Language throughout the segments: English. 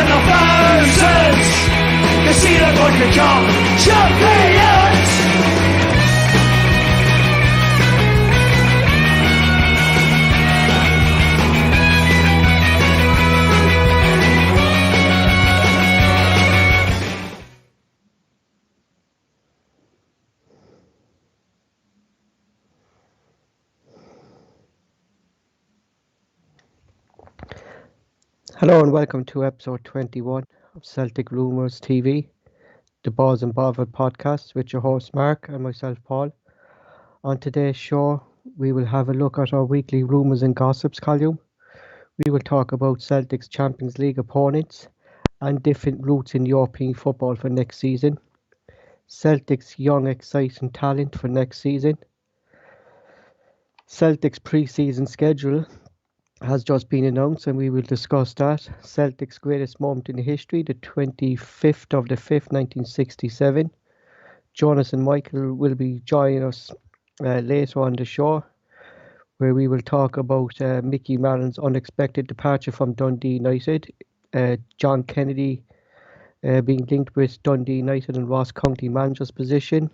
in the thousands, they see they're going to become champions. Hello and welcome to episode 21 of Celtic Rumours TV, the Balls and Bovril podcast with your host Mark and myself Paul. On today's show, we will have a look at our weekly rumours and gossips column. We will talk about Celtic's Champions League opponents and different routes in European football for next season. Celtic's young exciting talent for next season. Celtic's pre-season schedule has just been announced and we will discuss that. Celtic's greatest moment in history, the 25th of the 5th, 1967. Joonas and Michael will be joining us later on the show, where we will talk about Micky Mallon's unexpected departure from Dundee United, John Kennedy being linked with Dundee United and Ross County manager's position.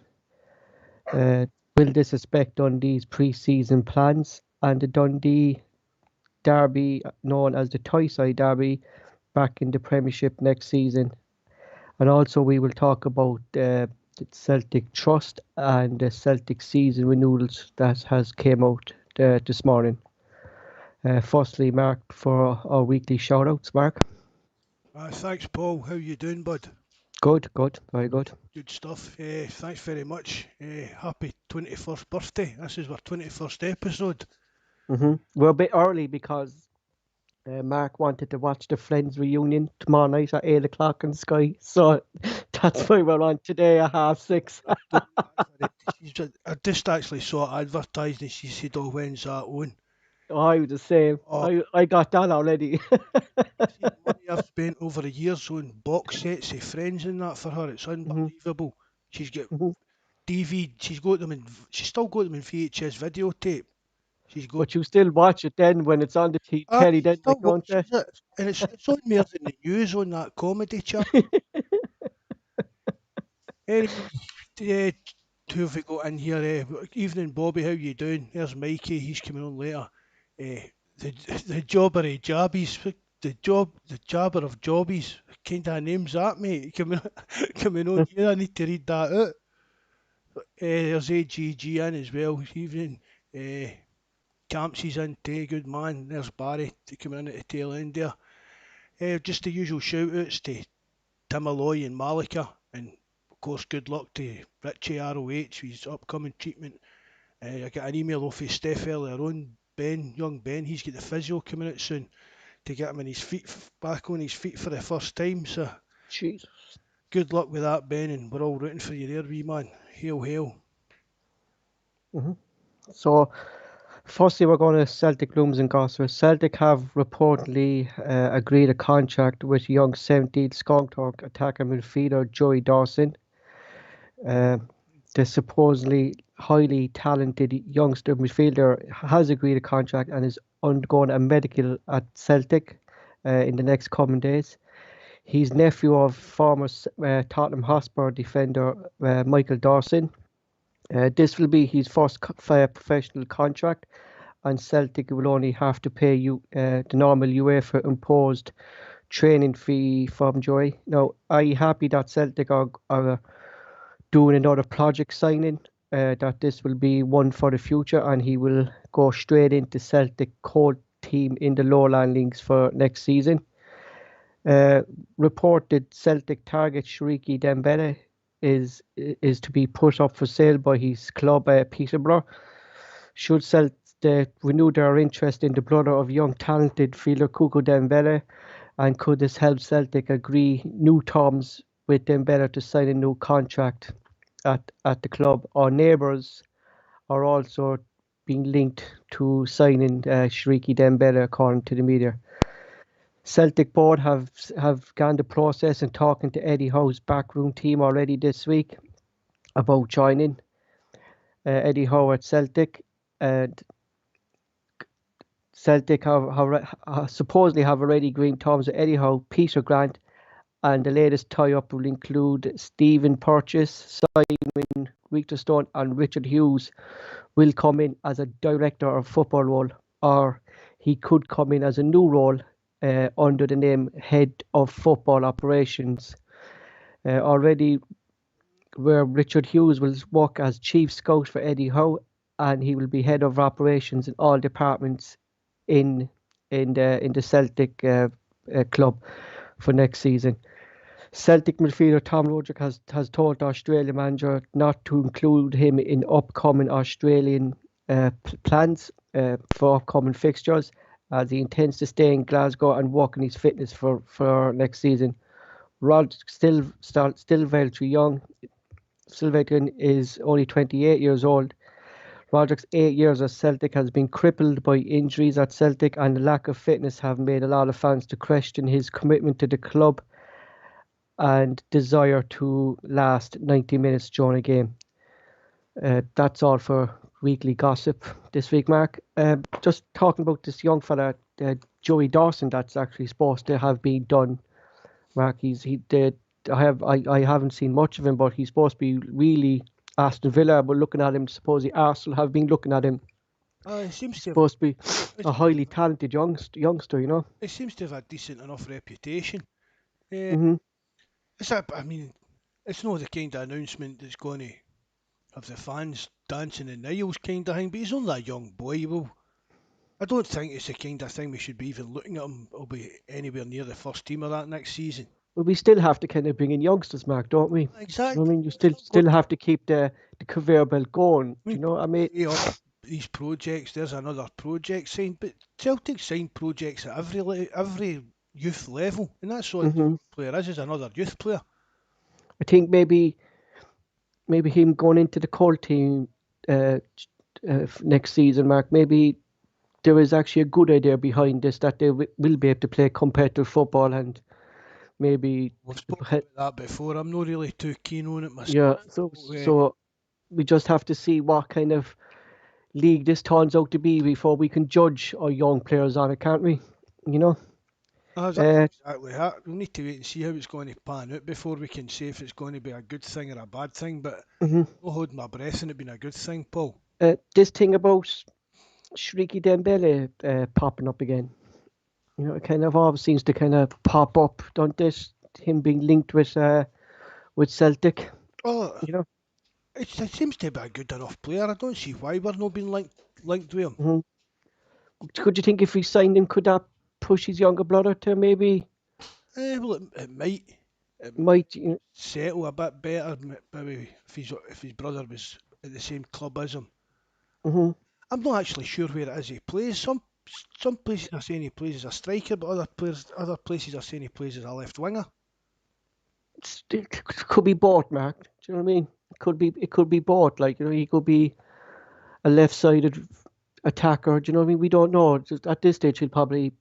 Will this affect Dundee's pre-season plans, and the Dundee Derby, known as the Tyneside Derby, back in the Premiership next season. And also we will talk about the Celtic Trust and the Celtic season renewals that has came out this morning. Firstly, Mark, for our weekly shout-outs. Mark? Thanks, Paul. How you doing, bud? Good, very good. Good stuff. Thanks very much. Happy 21st birthday. This is our 21st episode. We're a bit early because Mark wanted to watch the Friends reunion tomorrow night at 8 o'clock on Sky, so that's why we're on today at 6:30. I just actually saw it advertised and she said, "Oh, when's that on?" I was the same. I got that already. The money I've spent over the years on box sets of Friends and that for her, it's unbelievable. She's got DVD. She's still got them in VHS videotape. But you still watch it then when it's on the telly, then, don't you? And it's on more than the news on that comedy channel. Anyway, who have we got in here? Evening, Bobby. How you doing? There's Mikey. He's coming on later. The jobber of jabbies. The jabber of jobbies. What kind of name's that, mate? Coming on here. I need to read that out. There's AGG in as well. Evening. Campsy's in too, good man. There's Barry coming in at the tail end there. Just the usual shout outs to Tim Alloy and Malika, and of course good luck to Richie ROH with his upcoming treatment. I got an email off of Steph earlier on. Young Ben, he's got the physio coming out soon to get him in his feet, back on his feet for the first time. So Jesus. Good luck with that, Ben, and we're all rooting for you there, wee man. Hail. So firstly, we're going to Celtic rumours and gossips. Celtic have reportedly agreed a contract with young 17th Scunthorpe attacker midfielder Joey Dawson. The supposedly highly talented youngster midfielder has agreed a contract and is undergoing a medical at Celtic in the next coming days. He's nephew of former Tottenham Hotspur defender Michael Dawson. This will be his first professional contract, and Celtic will only have to pay the normal UEFA imposed training fee from Joey. Now, are you happy that Celtic are doing another project signing? That this will be one for the future, and he will go straight into Celtic core team in the Lowland Leagues for next season. Reported Celtic target Shriki Dembele is to be put up for sale by his club Peterborough. Should Celtic renew their interest in the brother of young talented fielder Cuco Dembele, and could this help Celtic agree new terms with Dembele to sign a new contract at the club? Our neighbours are also being linked to signing Shriki Dembele, according to the media. Celtic board have gone the process and talking to Eddie Howe's backroom team already this week about joining Eddie Howe at Celtic, and Celtic supposedly have already agreed terms with Eddie Howe, Peter Grant, and the latest tie-up will include Stephen Purchase, Simon Richterstone, and Richard Hughes will come in as a director of football role, or he could come in as a new role under the name Head of Football Operations. Already, where Richard Hughes will work as Chief Scout for Eddie Howe, and he will be Head of Operations in all departments in the Celtic club for next season. Celtic midfielder Tom Roderick has told the Australian manager not to include him in upcoming Australian plans for upcoming fixtures, as he intends to stay in Glasgow and work on his fitness for next season. Rod still very too young. Sylvain is only 28 years old. Roderick's 8 years at Celtic has been crippled by injuries at Celtic, and the lack of fitness have made a lot of fans to question his commitment to the club and desire to last 90 minutes during a game. That's all for weekly gossip this week, Mark. Just talking about this young fella, Joey Dawson, that's actually supposed to have been done. Mark, I haven't seen much of him, but he's supposed to be really Aston Villa. But looking at him, supposedly Arsenal have been looking at him. It seems supposed to be a highly talented youngster, you know. It seems to have a decent enough reputation. Mm-hmm. It's not the kind of announcement that's going to have the fans dancing in the aisles kind of thing, but he's only a young boy. Well, I don't think it's the kind of thing we should be even looking at him. He'll be anywhere near the first team of that next season. Well, we still have to kind of bring in youngsters, Mark, don't we? Exactly. I mean, you still have to keep the conveyor belt going. You know what I mean? These projects, there's another project signed, but Celtic sign projects at every youth level, and that's what the player is another youth player. I think maybe him going into the core team next season, Mark, maybe there is actually a good idea behind this, that they will be able to play competitive football, and maybe we've spoken about that before. I'm not really too keen on it myself. Yeah, so we just have to see what kind of league this turns out to be before we can judge our young players on it, can't we? You know? That's exactly that. We need to wait and see how it's going to pan out before we can say if it's going to be a good thing or a bad thing, but I'll hold my breath and it being a good thing, Paul. This thing about Shriki Dembele popping up again, you know, it kind of always seems to kind of pop up, don't this? Him being linked with Celtic. Oh, you know, it seems to be a good enough player. I don't see why we're not being linked with him. Mm-hmm. Could you think if we signed him, could that push his younger brother to maybe? Well, it might. It might settle a bit better. Maybe if his brother was at the same club as him. Mm-hmm. I'm not actually sure where it is he plays. Some places are saying he plays as a striker, but other places are saying he plays as a left winger. It could be both, Mark. Do you know what I mean? It could be both. Like, you know, he could be a left-sided attacker. Do you know what I mean? We don't know. Just at this stage, he'll probably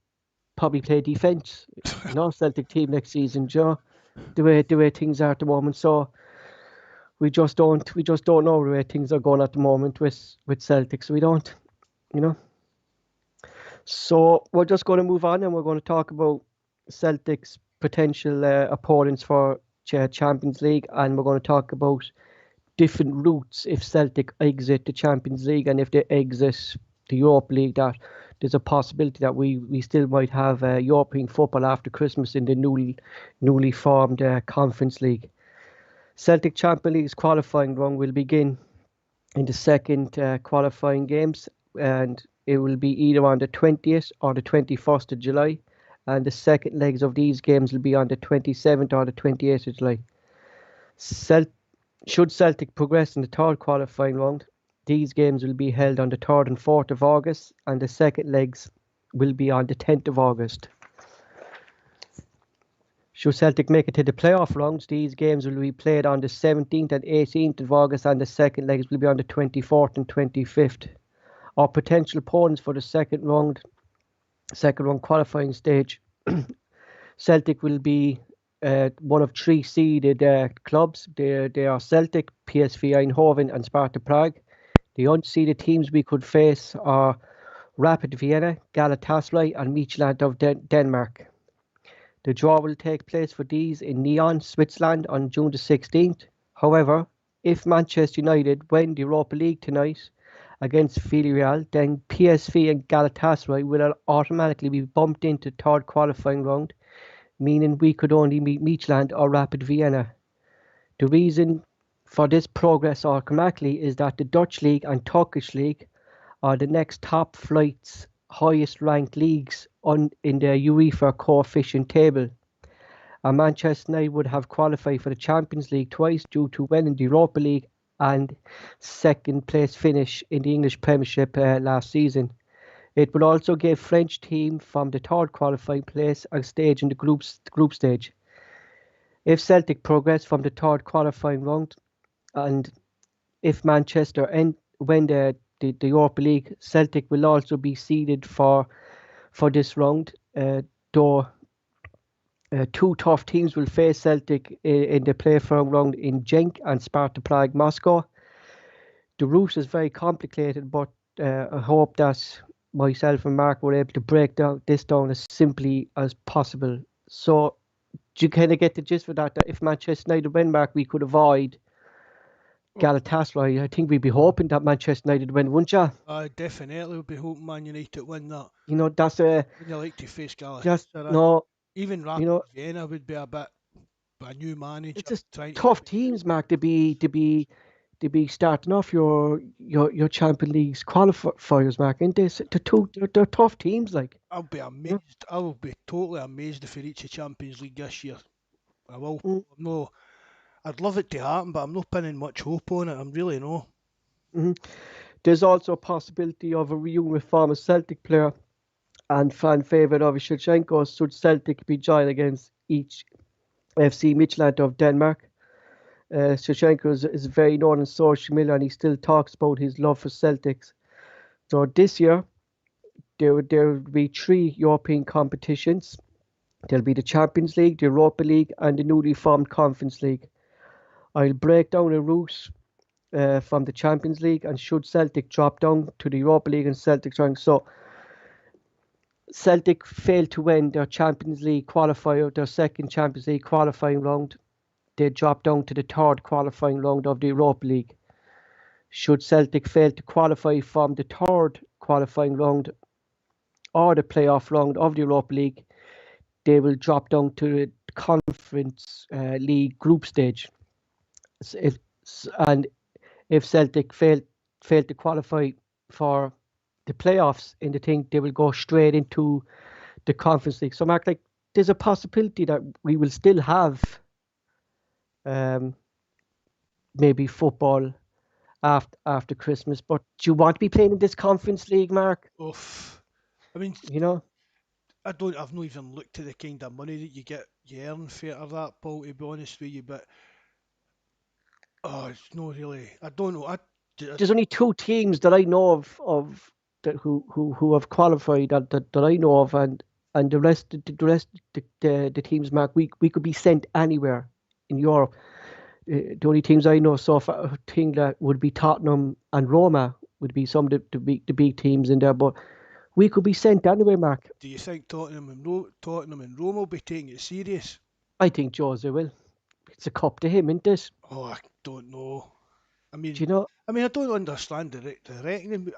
play defence. You know, Celtic team next season, Joe. The way things are at the moment. So we just don't know the way things are going at the moment with Celtic. So we don't, you know. So we're just going to move on, and we're going to talk about Celtic's potential opponents for Champions League, and we're going to talk about different routes if Celtic exit the Champions League, and if they exit the Europa League, that there's a possibility that we still might have European football after Christmas in the newly formed Conference League. Celtic Champions League's qualifying run will begin in the second qualifying games, and it will be either on the 20th or the 21st of July. And the second legs of these games will be on the 27th or the 28th of July. Should Celtic progress in the third qualifying round, these games will be held on the 3rd and 4th of August, and the second legs will be on the 10th of August. Should Celtic make it to the playoff rounds, these games will be played on the 17th and 18th of August, and the second legs will be on the 24th and 25th. Our potential opponents for the second round qualifying stage, Celtic will be one of three seeded clubs. They are Celtic, PSV Eindhoven and Sparta Prague. The unseeded teams we could face are Rapid Vienna, Galatasaray and Midtjylland of Denmark. The draw will take place for these in Nyon, Switzerland on June the 16th. However, if Manchester United win the Europa League tonight against Villarreal, then PSV and Galatasaray will automatically be bumped into third qualifying round, meaning we could only meet Midtjylland or Rapid Vienna. The reason for this progress automatically is that the Dutch League and Turkish League are the next top flight's highest ranked leagues in the UEFA coefficient table. And Manchester United would have qualified for the Champions League twice due to winning the Europa League and second place finish in the English Premiership last season. It would also give French team from the third qualifying place a stage in the group stage. If Celtic progress from the third qualifying round and if Manchester win the Europa League, Celtic will also be seeded for this round, though two tough teams will face Celtic in the playoff round in Genk and Sparta Prague Moscow. The route is very complicated, but I hope that myself and Mark were able to break this down as simply as possible. So do you kind of get the gist of that if Manchester United win, Mark, we could avoid Galatasaray? I think we'd be hoping that Manchester United win, wouldn't you? I definitely would be hoping Man United win that. You know, that's a... Wouldn't you like to face Galatasaray? Just, no... Even Rapid Vienna would be a new manager. It's just tough teams, Mark, to be starting off your Champions League's qualifiers, Mark. Ain't this? They're tough teams, like. I'll be amazed. I will be totally amazed if we reach the Champions League this year. I will. No, I'd love it to happen, but I'm not pinning much hope on it. I'm really not. Mm-hmm. There's also a possibility of a reunion with former Celtic player and fan favourite of Shevchenko should Celtic be joined against each FC Midtjylland of Denmark. Shevchenko is very known on social media and he still talks about his love for Celtics. So this year, there will be 3 European competitions. There'll be the Champions League, the Europa League and the newly formed Conference League. I'll break down the route from the Champions League and should Celtic drop down to the Europa League and Celtic rank. So Celtic failed to win their Champions League qualifier, their second Champions League qualifying round. They dropped down to the third qualifying round of the Europa League. Should Celtic fail to qualify from the third qualifying round or the playoff round of the Europa League, they will drop down to the Conference League group stage. If Celtic fail to qualify for the playoffs in the thing, they will go straight into the Conference League. So, Mark, like, there's a possibility that we will still have maybe football after Christmas. But do you want to be playing in this Conference League, Mark? Oof. I mean, you know, I've not even looked at the kind of money that you earn for that, Paul, to be honest with you, but it's not really. I don't know. There's only 2 teams that I know of that who have qualified that I know of, and the rest the teams, Mark, we could be sent anywhere in Europe. The only teams I know so far, I think that would be Tottenham and Roma would be some of the big teams in there, but we could be sent anywhere, Mark. Do you think Tottenham and Roma will be taking it serious? I think Jose will. It's a cup to him, isn't it? Oh, I don't know. I mean, do you know? I mean, I don't understand the reckoning.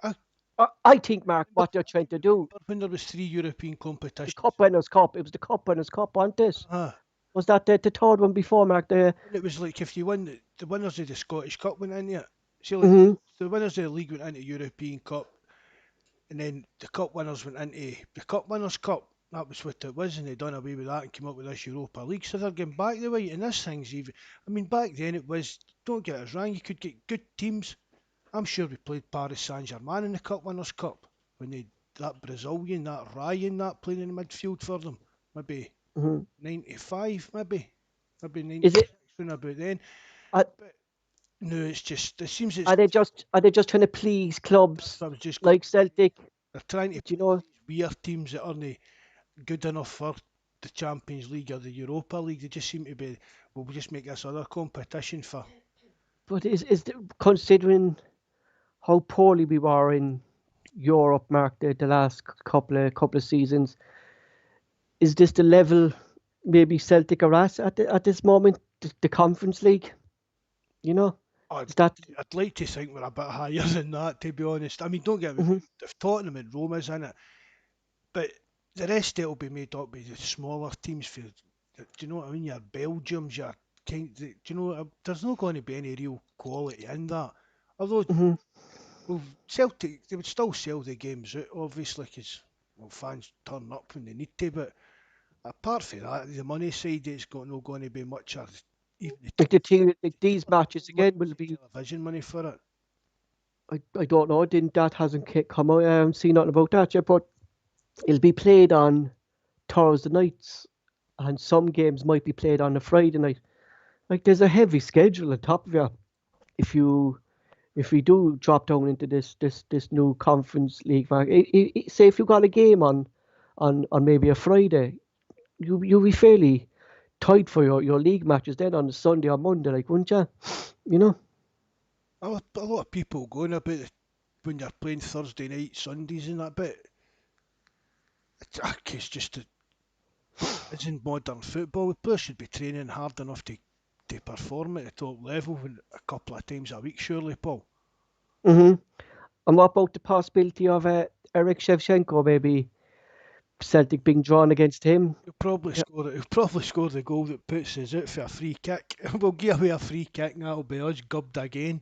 I think, Mark, what they're trying to do. When there was 3 European competitions. The Cup Winners' Cup. It was the Cup Winners' Cup, wasn't it? Was that the third one before, Mark? It was like if you win, the winners of the Scottish Cup went in it. See, the winners of the league went into European Cup, and then the Cup winners went into the Cup Winners' Cup. That was what it was, and they done away with that and came up with this Europa League. So they're getting back the way, and this thing's even. I mean, back then it was. Don't get us wrong, you could get good teams. I'm sure we played Paris Saint-Germain in the Cup Winners' Cup when that Brazilian, that Ryan, that playing in the midfield for them. Maybe 95, maybe 96. Is it about then? But no, it's just. It seems it's. Are they just trying to please clubs like Celtic? They're trying to. Do you know? Weird teams that aren't good enough for the Champions League or the Europa League. They just seem to be. Well, we'll just make this other competition for. But considering how poorly we were in Europe, Mark, the last couple of seasons. Is this the level maybe Celtic are at this moment, the Conference League? You know, is that? I'd like to think we're a bit higher than that, to be honest. I mean, don't get me Mhm. wrong, if Tottenham and Roma's in it, but the rest of it will be made up by the smaller teams. Do you know what I mean? Your Belgiums, your do you know? There's not going to be any real quality in that. Although, Mhm. well, Celtic, they would still sell the games out, obviously, because well, fans turn up when they need to. But apart from that, the money side is not going to be much, or even the Like the TV, team, like these matches again will be. television money for it. I don't know. Didn't that hasn't come out? I haven't seen nothing about that yet. But it'll be played on Thursday nights, and some games might be played on a Friday night. Like there's a heavy schedule on top of you. If you if we do drop down into this new Conference League, Mark, say if you got a game on maybe a Friday, you'll be fairly tight for your league matches then on a Sunday or Monday, like wouldn't you? You know. A lot of people going about it when you're playing Thursday night, Sundays and that, but it's just it's in modern football. The players should be training hard enough to perform at the top level a couple of times a week, surely, Paul. Hmm. And what about the possibility of Eric Shevchenko maybe Celtic being drawn against him? He'll probably score the goal that puts us out for a free kick. We'll give away a free kick and that'll be us gubbed again.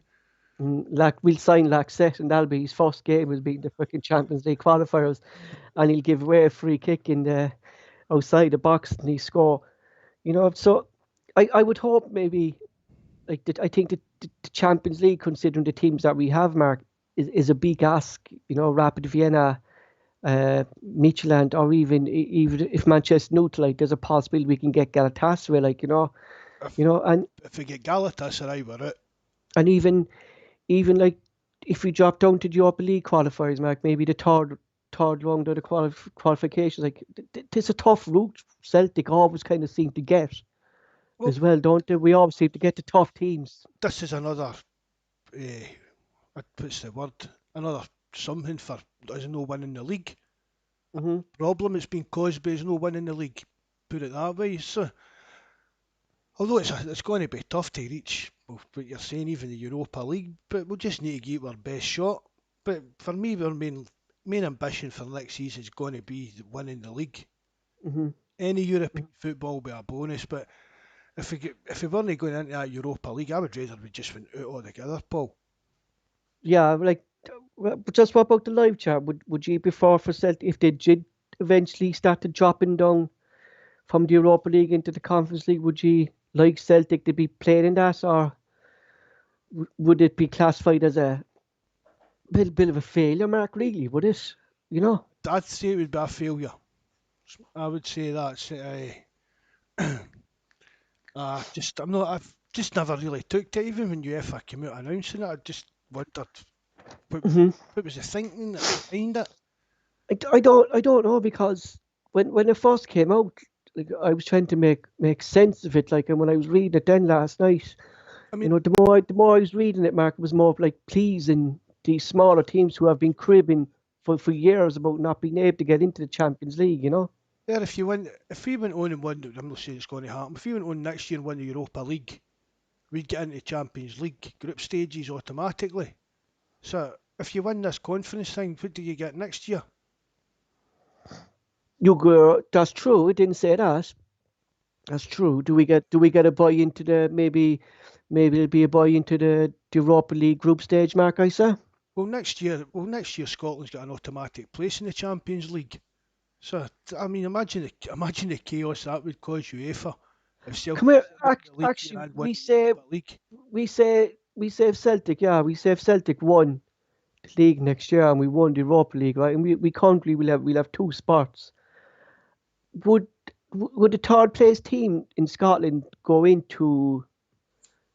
Like we'll sign Lacazette and that'll be his first game will be the fucking Champions League qualifiers, and he'll give away a free kick in the outside the box and he score. So I would hope maybe I think the Champions League, considering the teams that we have, Mark, is a big ask. Rapid Vienna, Midtjylland, or even if Manchester United, like there's a possibility we can get Galatasaray, If, and if we get Galatasaray, we're out. and even like if we drop down to the Europa League qualifiers, Mark, maybe the third round of the qualifications, like it's a tough route. Celtic always kind of seem to get Well, as well, don't they? We always seem to get the tough teams. this is another, what's the word? Another something for us no winning the league. Hmm. Problem it's been caused by us no winning the league. Put it that way. So, although it's going to be tough to reach what you're saying, even the Europa League, but we'll just need to give our best shot. But for me, our main ambition for next season is going to be winning the league. Hmm. Any European football will be a bonus, but if we weren't going into that Europa League, I would rather we just went out altogether, Paul. Yeah, like but just what about the live chat? Would you prefer for Celtic if they did eventually start dropping down from the Europa League into the Conference League? Would you like Celtic to be playing in that, or would it be classified as a bit of a failure, Mark? Really, would it? You know. I'd say it would be a failure. I would say that's I've just never really took to it. Even when UEFA came out announcing it, I just wondered what, Hmm. what was the thinking behind it. I don't know because when it first came out, like I was trying to make sense of it. Like, and when I was reading it then last night, I mean, the more I was reading it, Mark, it was more of like pleasing these smaller teams who have been cribbing for years about not being able to get into the Champions League. there if we went on and won, I'm not saying it's going to happen. If we went on next year and won the Europa League, we'd get into Champions League group stages automatically. So if you win this conference thing, what do you get next year? You go. That's true. It didn't say that. That's true. Do we get a buy into the maybe it'll be a buy into the Europa League group stage, Mark? I say. Well, next year Scotland's got an automatic place in the Champions League. So I mean, imagine the chaos that would cause UEFA if Celtic Come here. won the league Actually, and won we the say Europa League. we say if Celtic, yeah, we say if Celtic won the league next year and we won the Europa League, right? And we currently we'll have two spots. Would would the third place team in Scotland go into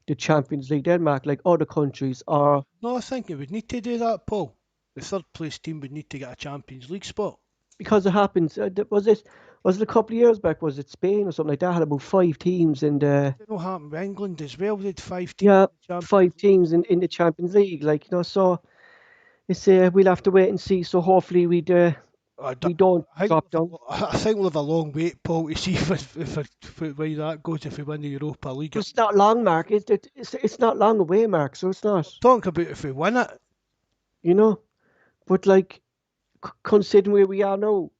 the Champions League, Denmark, like other countries, or No, I think it would need to do that, Paul. The third place team would need to get a Champions League spot. because it happens? Was it a couple of years back? Was it Spain or something like that? Had about five teams and It will happen with England as well. They had 5 teams yeah, in the Champions five League. teams in the Champions League, like. So It's we'll have to wait and see. So hopefully we don't I think drop down. I think we'll have a long wait, Paul, to see if where that goes if we win the Europa League. But it's not long, Mark. It's not long away, Mark. So it's not. Talking about if we win it, You know. But like considering where we are now,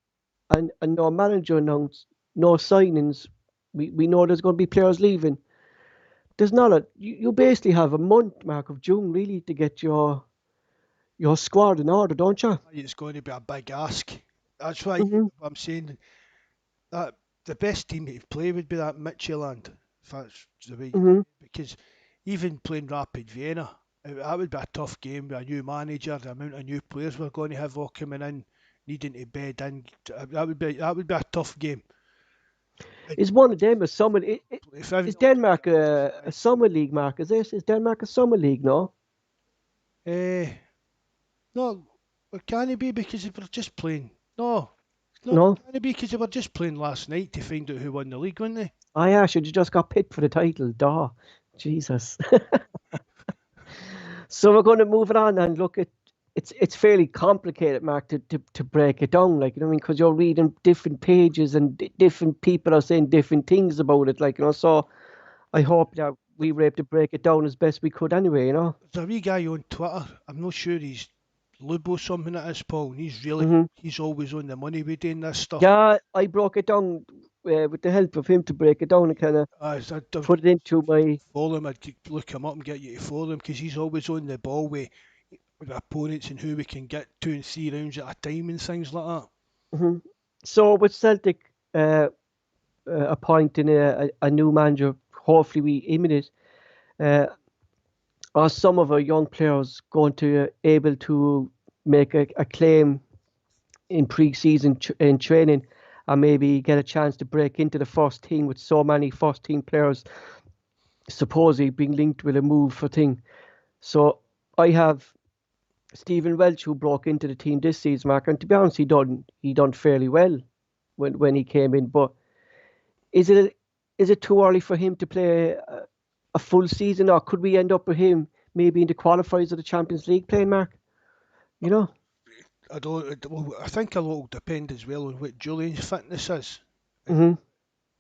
and no manager announced, no signings, we know there's going to be players leaving. There's not a you basically have a month, Mark, of June really to get your squad in order, don't you? it's going to be a big ask. That's why Mhm. I'm saying that the best team to play would be that Midtjylland, if that's the way, Mhm. because even playing Rapid Vienna, that would be a tough game with a new manager, the amount of new players we're going to have all coming in, needing to bed in. That would be a tough game. Is one of them a summer? If every, Is Denmark a summer league, Mark? Is this? Is Denmark a summer league? No. eh, no, it can't be because they were just playing. No, no, No. can it be because they were just playing last night to find out who won the league, weren't they? I actually just got picked for the title. Duh. Jesus. So we're going to move it on and look at it's fairly complicated, Mark, to break it down. Like, you know what I mean? Because you're reading different pages and different people are saying different things about it. Like, you know, so I hope that we were able to break it down as best we could anyway, you know. There's a wee guy on Twitter. I'm not sure he's Lubo something it is, Paul. And Hmm. he's always on the money with doing this stuff. Yeah, I broke it down with the help of him to break it down and kind of I'd put it into my. follow him. I'd look him up and get you to follow him because he's always on the ball with opponents and who we can get 2 and 3 rounds at a time and things like that. Mhm. So with Celtic appointing a new manager, hopefully we imminent. Uh, are some of our young players going to able to make a claim in pre-season in training and maybe get a chance to break into the first team with so many first team players supposedly being linked with a move for thing. So I have Stephen Welch who broke into the team this season, Mark, and to be honest, he done fairly well when he came in. But is it too early for him to play a full season, or could we end up with him maybe in the qualifiers of the Champions League playing, Mark? You know? I don't. Well, I think a lot will depend as well on what Julian's fitness is. And Hmm.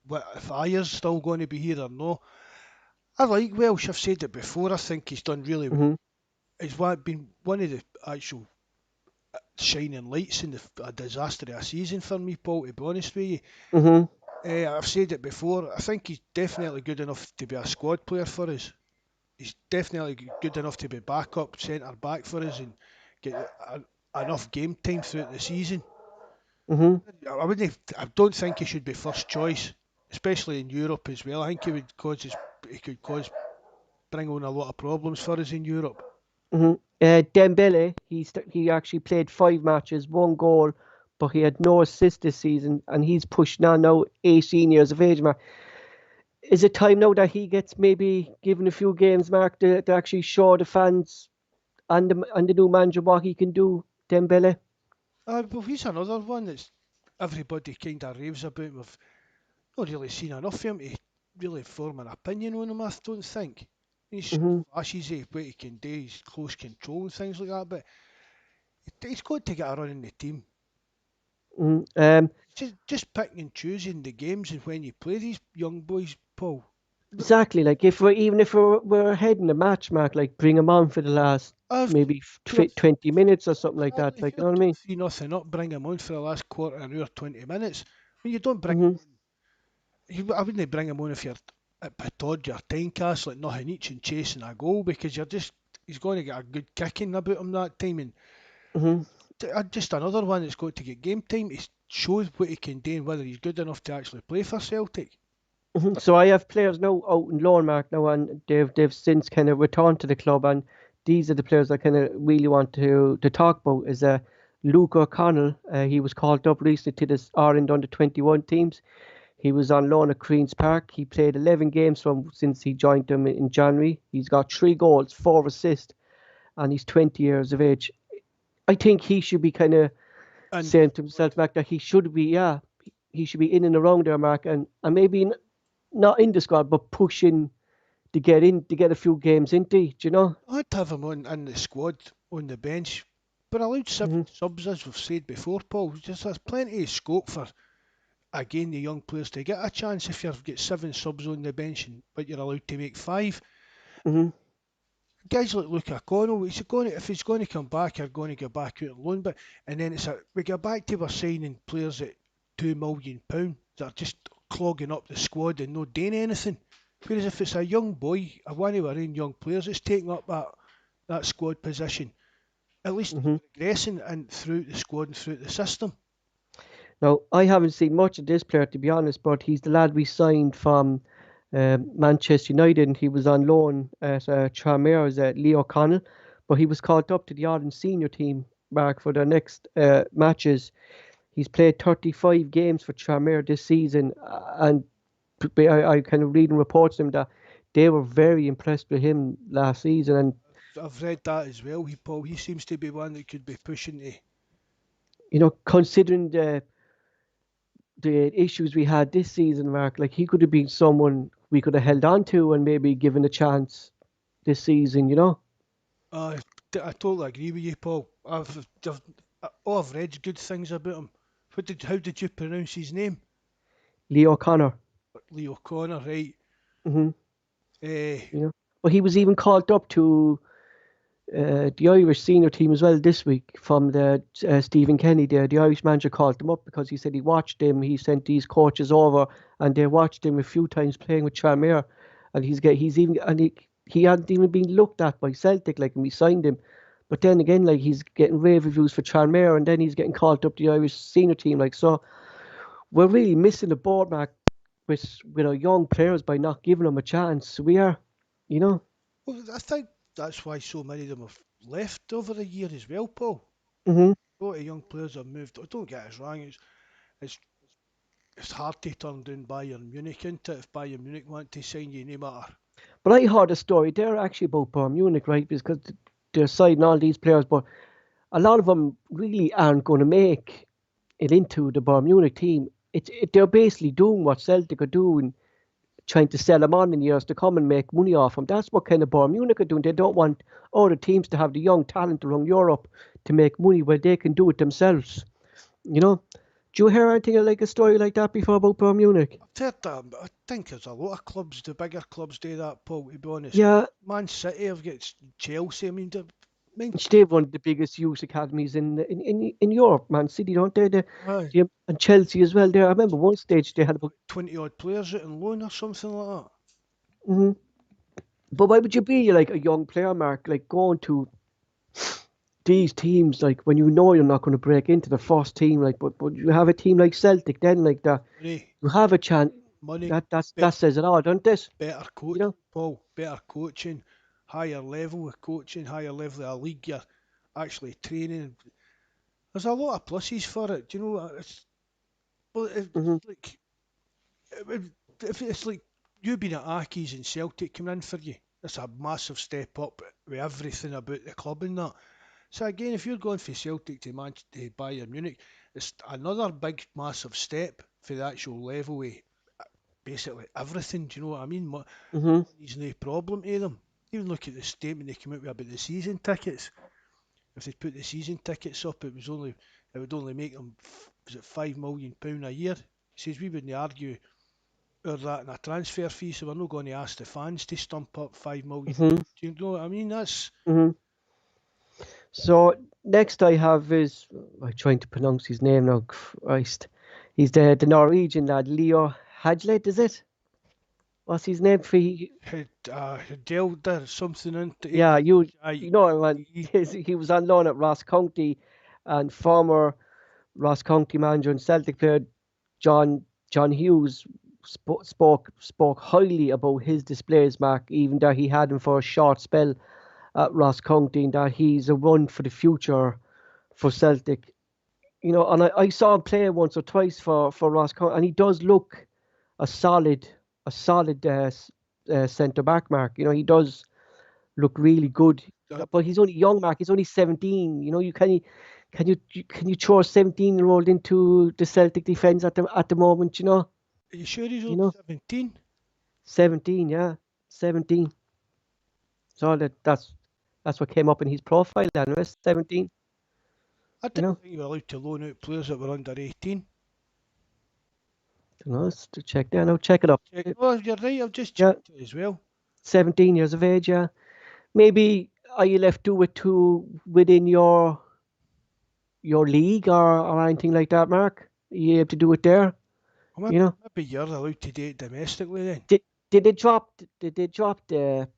what if Ayer's still going to be here or no. I like Welsh. I've said it before. I think he's done really well. Hmm. He's been one of the actual shining lights in a disaster of a season for me, Paul, to be honest with you. Hmm. I've said it before. I think he's definitely good enough to be a squad player for us. He's definitely good enough to be backup centre back for us and get enough game time throughout the season. Hmm. I wouldn't. I don't think he should be first choice, especially in Europe as well. I think he could bring on a lot of problems for us in Europe. Hmm. Dembele, he actually played 5 matches, 1 goal, but he had no assist this season, and he's pushing on now 18 years of age, Mark. Is it time now that he gets maybe given a few games, Mark, to actually show the fans and the new manager what he can do, Dembele? Well, he's another one that's everybody kind of raves about. We've not really seen enough of him to really form an opinion on him. I don't think. He's Hmm. flashes of what he can do, he's close control and things like that, but he's got to get a run in the team. Hmm. Just picking and choosing the games and when you play these young boys, Paul. Exactly. Like if we're ahead in the match, Mark, like bring him on for the last I've maybe two, 20 minutes or something like that. exactly. If Like, you you're know what I mean? 2-3 nothing up, bring him on for the last quarter, an hour, 20 minutes. When you don't bring, Hmm. I wouldn't bring him on if you're at Patod, you're Tynecastle at nothing each and chasing a goal because he's going to get a good kicking about him that time and Hmm. just another one that's got to get game time. He shows what he can do and whether he's good enough to actually play for Celtic. Hmm. So I have players now out in loan, Mark, now, and they've since kind of returned to the club, and these are the players I kind of really want to talk about. Is Luke O'Connell. He was called up recently to this Ireland under 21 teams. He was on loan at Queen's Park. He played 11 games since he joined them in January. He's got 3 goals, 4 assists, and he's 20 years of age. I think he should be kind of And saying to himself, Mark, that he should be in and around there, Mark, and maybe not in the squad, but pushing to get a few games into, do you know? I'd have him on in the squad on the bench we're allowed 7 subs, as we've said before, Paul. There's plenty of scope for, again, the young players to get a chance if you've got 7 subs on the bench, but you're allowed to make 5. Guys like Luke O'Connell, if he's going to come back, you're going to go back out on loan. But and then we go back to we're signing players at £2 million that are just clogging up the squad and not doing anything. Whereas if it's a young boy, one of our own young players that's taking up that squad position, at least progressing and through the squad and through the system. Now, I haven't seen much of this player, to be honest, but he's the lad we signed from Manchester United, and he was on loan at Tranmere as Leo O'Connell, but he was called up to the Ireland senior team, Mark, for their next matches. He's played 35 games for Tranmere this season, and I kind of reading reports of him that they were very impressed with him last season. And I've read that as well. He seems to be one that could be pushing to. You know, considering the issues we had this season, Mark, like he could have been someone we could have held on to and maybe given a chance this season, you know? I totally agree with you, Paul. I've read good things about him. How did you pronounce his name? Leo O'Connor. Leo O'Connor, right? You know, but he was even called up to the Irish senior team as well this week from the Stephen Kenny there. The Irish manager called him up because he said he watched him. He sent these coaches over and they watched him a few times playing with Tranmere, and he hadn't even been looked at by Celtic like when we signed him. But then again, like he's getting rave reviews for Tranmere, and then he's getting called up to the Irish senior team. Like, so we're really missing the board, Mark, with our young players by not giving them a chance. We are, you know. Well, I think that's why so many of them have left over the year as well, Paul. A lot of young players have moved. Don't get us wrong, it's hard to turn down Bayern Munich, isn't it? If Bayern Munich want to sign you, no matter. But I heard a story there actually about Bayern Munich, right? Because they're signing all these players, but a lot of them really aren't going to make it into the Bayern Munich team. They're basically doing what Celtic are doing, trying to sell them on in years to come and make money off them. That's what kind of Bayern Munich are doing. They don't want other teams to have the young talent around Europe to make money where they can do it themselves. You know? Do you hear anything like a story like that before about Bayern Munich? I've heard that. I think there's a lot of clubs, the bigger clubs do that, Paul, to be honest. Yeah. Man City have got Chelsea. I mean, they've one of the biggest youth academies in Europe, Man City, don't they? And Chelsea as well. There, I remember one stage they had about 20 odd players out on loan or something like that. But why would you be like a young player, Mark, like going to these teams, like when you know you're not going to break into the first team, like but you have a team like Celtic, then like that, you have a chance. Money. That says it all, doesn't it? Better coaching, you know? Paul. Better coaching. Higher level of coaching, higher level of league, you're actually training. There's a lot of pluses for it. Do you know? If it's like you being at Accies and Celtic coming in for you, it's a massive step up with everything about the club and that. So again, if you're going from Celtic to Bayern Munich, it's another big, massive step for the actual level of basically everything. Do you know what I mean? There's no problem to them. Even look at the statement they came out with about the season tickets. If they put the season tickets up, it would only make them, was it £5 million a year? He says we wouldn't argue or that in a transfer fee, so we're not going to ask the fans to stump up £5 million. Do you know what I mean? That's. So next I have is, I'm trying to pronounce his name now. Christ, he's the Norwegian lad, Leo Hajlet, is it? What's his name? Delder something into. Yeah, you know, man, he was on loan at Ross County, and former Ross County manager and Celtic player John Hughes spoke highly about his displays, Mark, even that he had him for a short spell at Ross County, and that he's a run for the future for Celtic. You know, and I saw him play once or twice for Ross County, and he does look a solid centre back, Mark. You know, he does look really good, but he's only young, Mark. He's only 17. You know, can you throw a 17-year-old into the Celtic defence at the moment? You know. Are you sure he's only 17? 17, yeah, 17. So that's what came up in his profile. Then 17. I didn't think you were allowed to loan out players that were under 18. Let's to check there now. Check it up. Oh, you're right. I've just checked it as well. 17 years of age, yeah. Maybe are you left to it within your league or anything like that, Mark? Are you able to do it there? Well, maybe you're allowed to do it domestically then. Did they drop the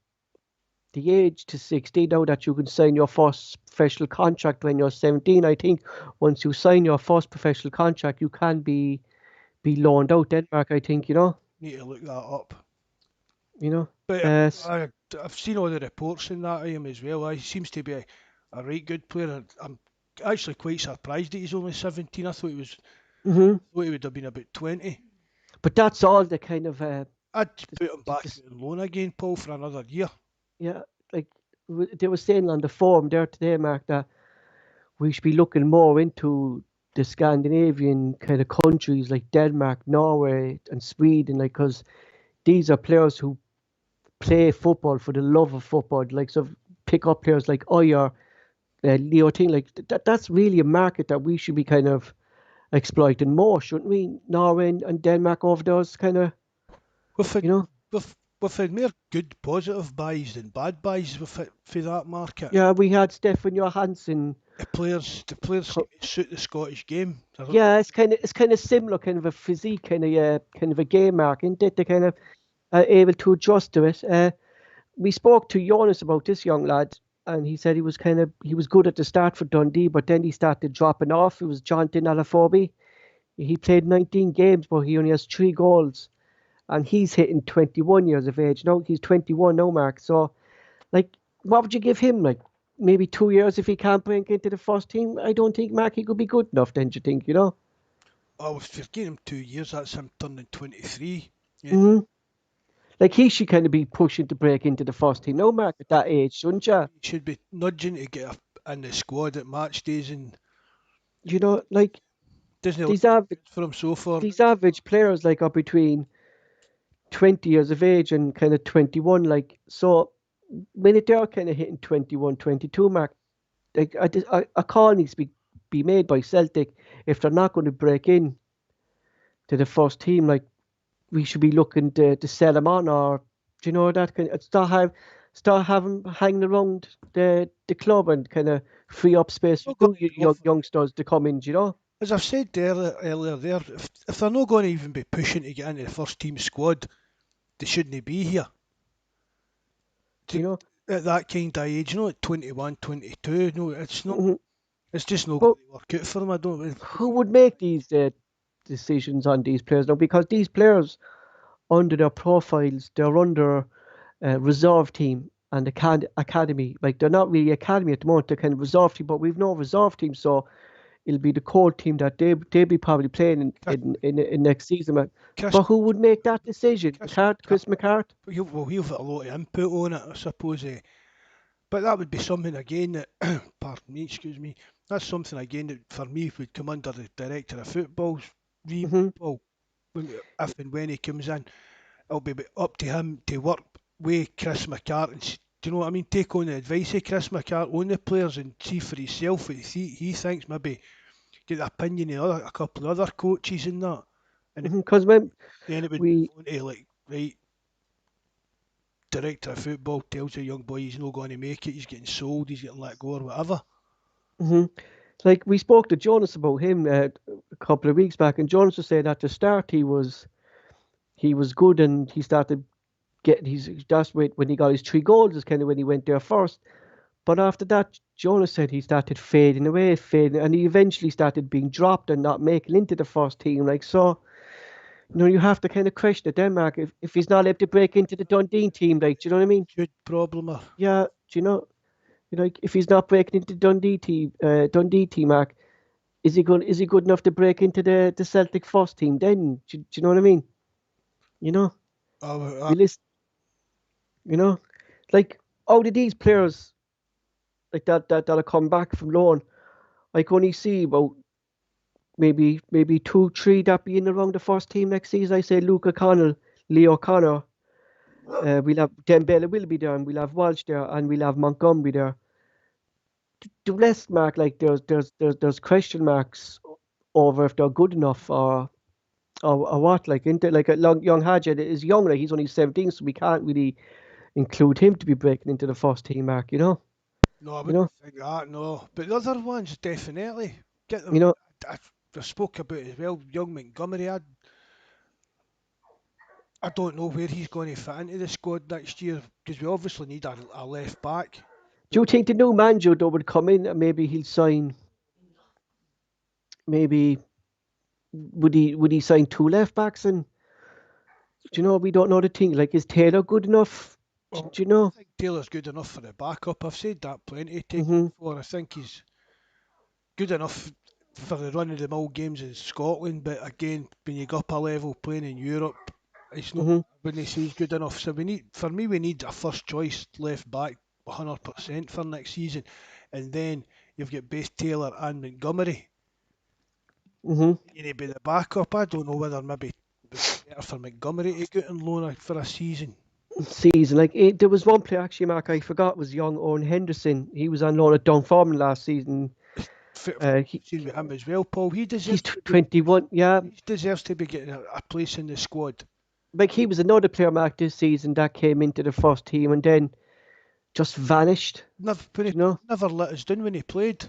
age to 16 now that you can sign your first professional contract when you're 17? I think once you sign your first professional contract, you can be loaned out Denmark, I think, Need to look that up. But I've seen all the reports in that of him as well. He seems to be a right good player. I'm actually quite surprised that he's only 17. I thought thought he would have been about 20. But that's all the kind of... I'd put him back on loan again, Paul, for another year. Yeah, like they were saying on the forum there today, Mark, that we should be looking more into the Scandinavian kind of countries like Denmark, Norway and Sweden, like, because these are players who play football for the love of football, like, so pick up players like Oyer, Leo Ting, like that's really a market that we should be kind of exploiting more, shouldn't we? Norway and Denmark over those kind of, We've had more good positive buys than bad buys for that market. Yeah, we had Stefan Johansson. The players suit the Scottish game. Yeah, it's kind of similar, kind of a physique, kind of a game, Mark, isn't it? They kind of are able to adjust to it. We spoke to Joonas about this young lad, and he said he was good at the start for Dundee, but then he started dropping off. It was Jonathan Alafobi. He played 19 games, but he only has 3 goals. And he's hitting 21 years of age now. He's 21 now, Mark. So, like, what would you give him? Like, maybe 2 years if he can't break into the first team? I don't think, Mark, he could be good enough then, do you think, Oh, if you're giving him 2 years, that's him turning 23. Yeah. Mm-hmm. Like, he should kind of be pushing to break into the first team now, Mark, at that age, shouldn't you? He should be nudging to get in the squad at match days and... like, these average players, like, are between 20 years of age and kind of 21, like, so when they're kind of hitting 21, 22, Mark, like, a call needs to be made by Celtic if they're not going to break in to the first team. Like, we should be looking to sell them on, or that kind of start having hanging around the club and kind of free up space for youngsters to come in. As I've said earlier there, if they're not going to even be pushing to get into the first team squad, they shouldn't be here. At that kind of age, at 21, 22, no, it's not. Mm-hmm. It's just not going to work out for them. I don't. Who would make these decisions on these players now? Because these players, under their profiles, they're under reserve team and academy. Like, they're not really academy at the moment. They're kind of reserve team, but we've no reserve team, so it'll be the core team that they'll be probably playing in next season. But who would make that decision? Chris McCart? Well, he'll have a lot of input on it, I suppose. But that would be something again that, pardon me, excuse me, that's something again that for me would come under the director of football's remit. If and when he comes in, it'll be up to him to work with Chris McCart and, do you know what I mean, take on the advice of Chris McCart on the players and see for himself what he thinks, maybe get the opinion of a couple of other coaches in that. Because then it would be like, right, director of football tells a young boy he's not going to make it, he's getting sold, he's getting let go or whatever. Like, we spoke to Joonas about him a couple of weeks back, and Joonas was saying at the start he was good, and he started getting that's when he got his 3 goals is kind of when he went there first. But after that, Joonas said he started fading away, and he eventually started being dropped and not making into the first team. Like, so, you have to kind of question Denmark if he's not able to break into the Dundee team. Like, do you know what I mean? Good problem. Yeah, do you know? Like, if he's not breaking into Dundee team, Mark, is he good enough to break into the Celtic first team? Then, do you know what I mean? Like, out of these players like that'll come back from loan, I can only see about maybe 2-3 that be in around the first team next season. I say Luke O'Connell, Leo O'Connor. We'll have Dembele will be there, and we'll have Walsh there, and we'll have Montgomery there. the rest, Mark, like there's question marks over if they're good enough or what. Like into like a young Hadja is young, like he's only 17, so we can't really include him to be breaking into the first team, Mark. No, I You wouldn't know, think that, no. But the other ones, definitely. Get you them. know. I spoke about as well, young Montgomery. I don't know where he's going to fit into the squad next year because we obviously need a left back. Do But you think the new manager though would come in and maybe he'll sign? Maybe would he sign two left backs? And we don't know the thing. Like, is Taylor good enough? well, Do you I know? think Taylor's good enough for the backup. I've said that plenty of times Mhm. before. I think he's good enough for the run of the mill games in Scotland. But again, when you go up a level playing in Europe, it's not. Mhm. When they say he's good enough, so for me, we need a first choice left back, 100% for next season, and then you've got both Taylor and Montgomery. Mhm. You need to be the backup. I don't know whether maybe it would be better for Montgomery to go on loan for a season. Season like there was one player actually, Mark. I forgot was young Owen Henderson. He was on loan at Dunfermline last season. From Uh, what he, I've seen with him as well, Paul, he he's deserves to be. 21. Yeah, He deserves to be getting a place in the squad. like he was another player, Mark, this season that came into the first team and then just vanished. Never, Do you know? never let us down when he played,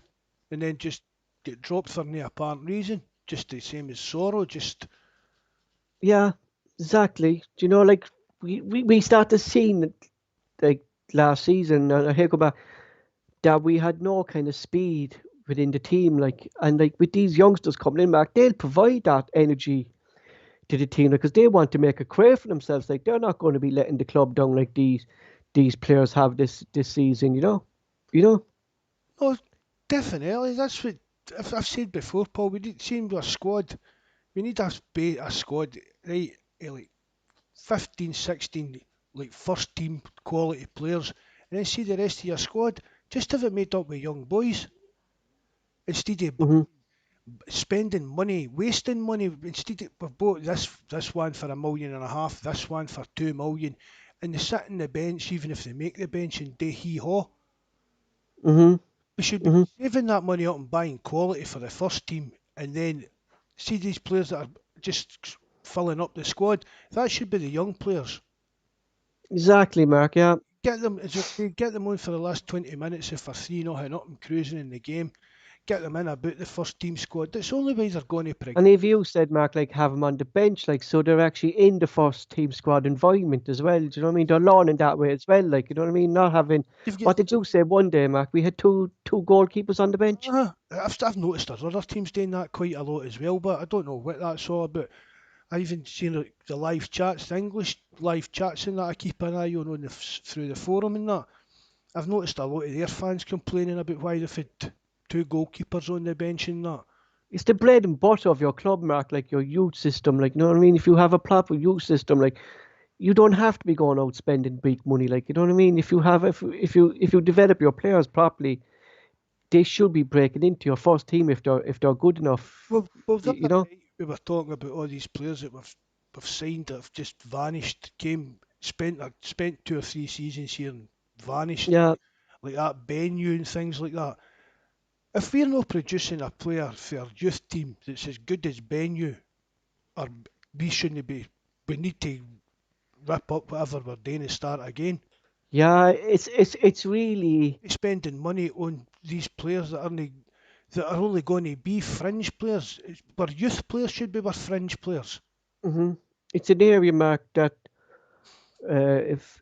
and then just get dropped for no apparent reason. Just the same as Sorrow. Just Yeah, exactly. Do you know? Like we started seeing it, like last season. And I hear go back that we had no kind of speed within the team. Like and like with these youngsters coming in, Mark, they'll provide that energy to the team because they want to make a career for themselves. Like they're not going to be letting the club down like these players have this season. You know. oh, definitely. That's what I've said before, Paul. We need same with our squad. We need a squad, right? Like 15, 16, like first team quality players, and then see the rest of your squad. Just have it made up with young boys instead of Hmm. spending money, wasting money. Instead of we've bought this one for 1.5 million, this one for 2 million, and they sit on the bench even if they make the bench and do hee haw. Hmm. We should be Hmm. saving that money up and buying quality for the first team, and then see these players that are just filling up the squad. That should be the young players. Exactly, Mark. Yeah. Get them, as I say, get them on for the last 20 minutes if they're 3-0 up and cruising in the game. Get them in about the first team squad. That's the only way they're going to progress. And if you said, Mark, like have them on the bench, like so they're actually in the first team squad environment as well. Do you know what I mean? They're learning that way as well. Like you know what I mean? Not having You've got, what did you say one day, Mark? We had two goalkeepers on the bench. I've noticed there's other teams doing that quite a lot as well, but I don't know what that's all about. I even seen like, the live chats, the English live chats and that I keep an eye on through the forum and that. I've noticed a lot of their fans complaining about why they've had two goalkeepers on the bench and that. It's the bread and butter of your club, Mark, like your youth system. Like you know what I mean? If you have a proper youth system, like you don't have to be going out spending big money. Like you know what I mean? If you develop your players properly, they should be breaking into your first team if they're good enough. Well, the You other know? night we were talking about all these players that we've signed that have just vanished, spent 2 or 3 seasons here and vanished, Yeah. like that Benyu and things like that. If we're not producing a player for our youth team that's as good as Benyu, or we shouldn't be, we need to rip up whatever we're doing and start again. Yeah, it's really. We're spending money on these players that are only going to be fringe players. Our youth players should be our fringe players. Hmm. It's an area, Mark, that if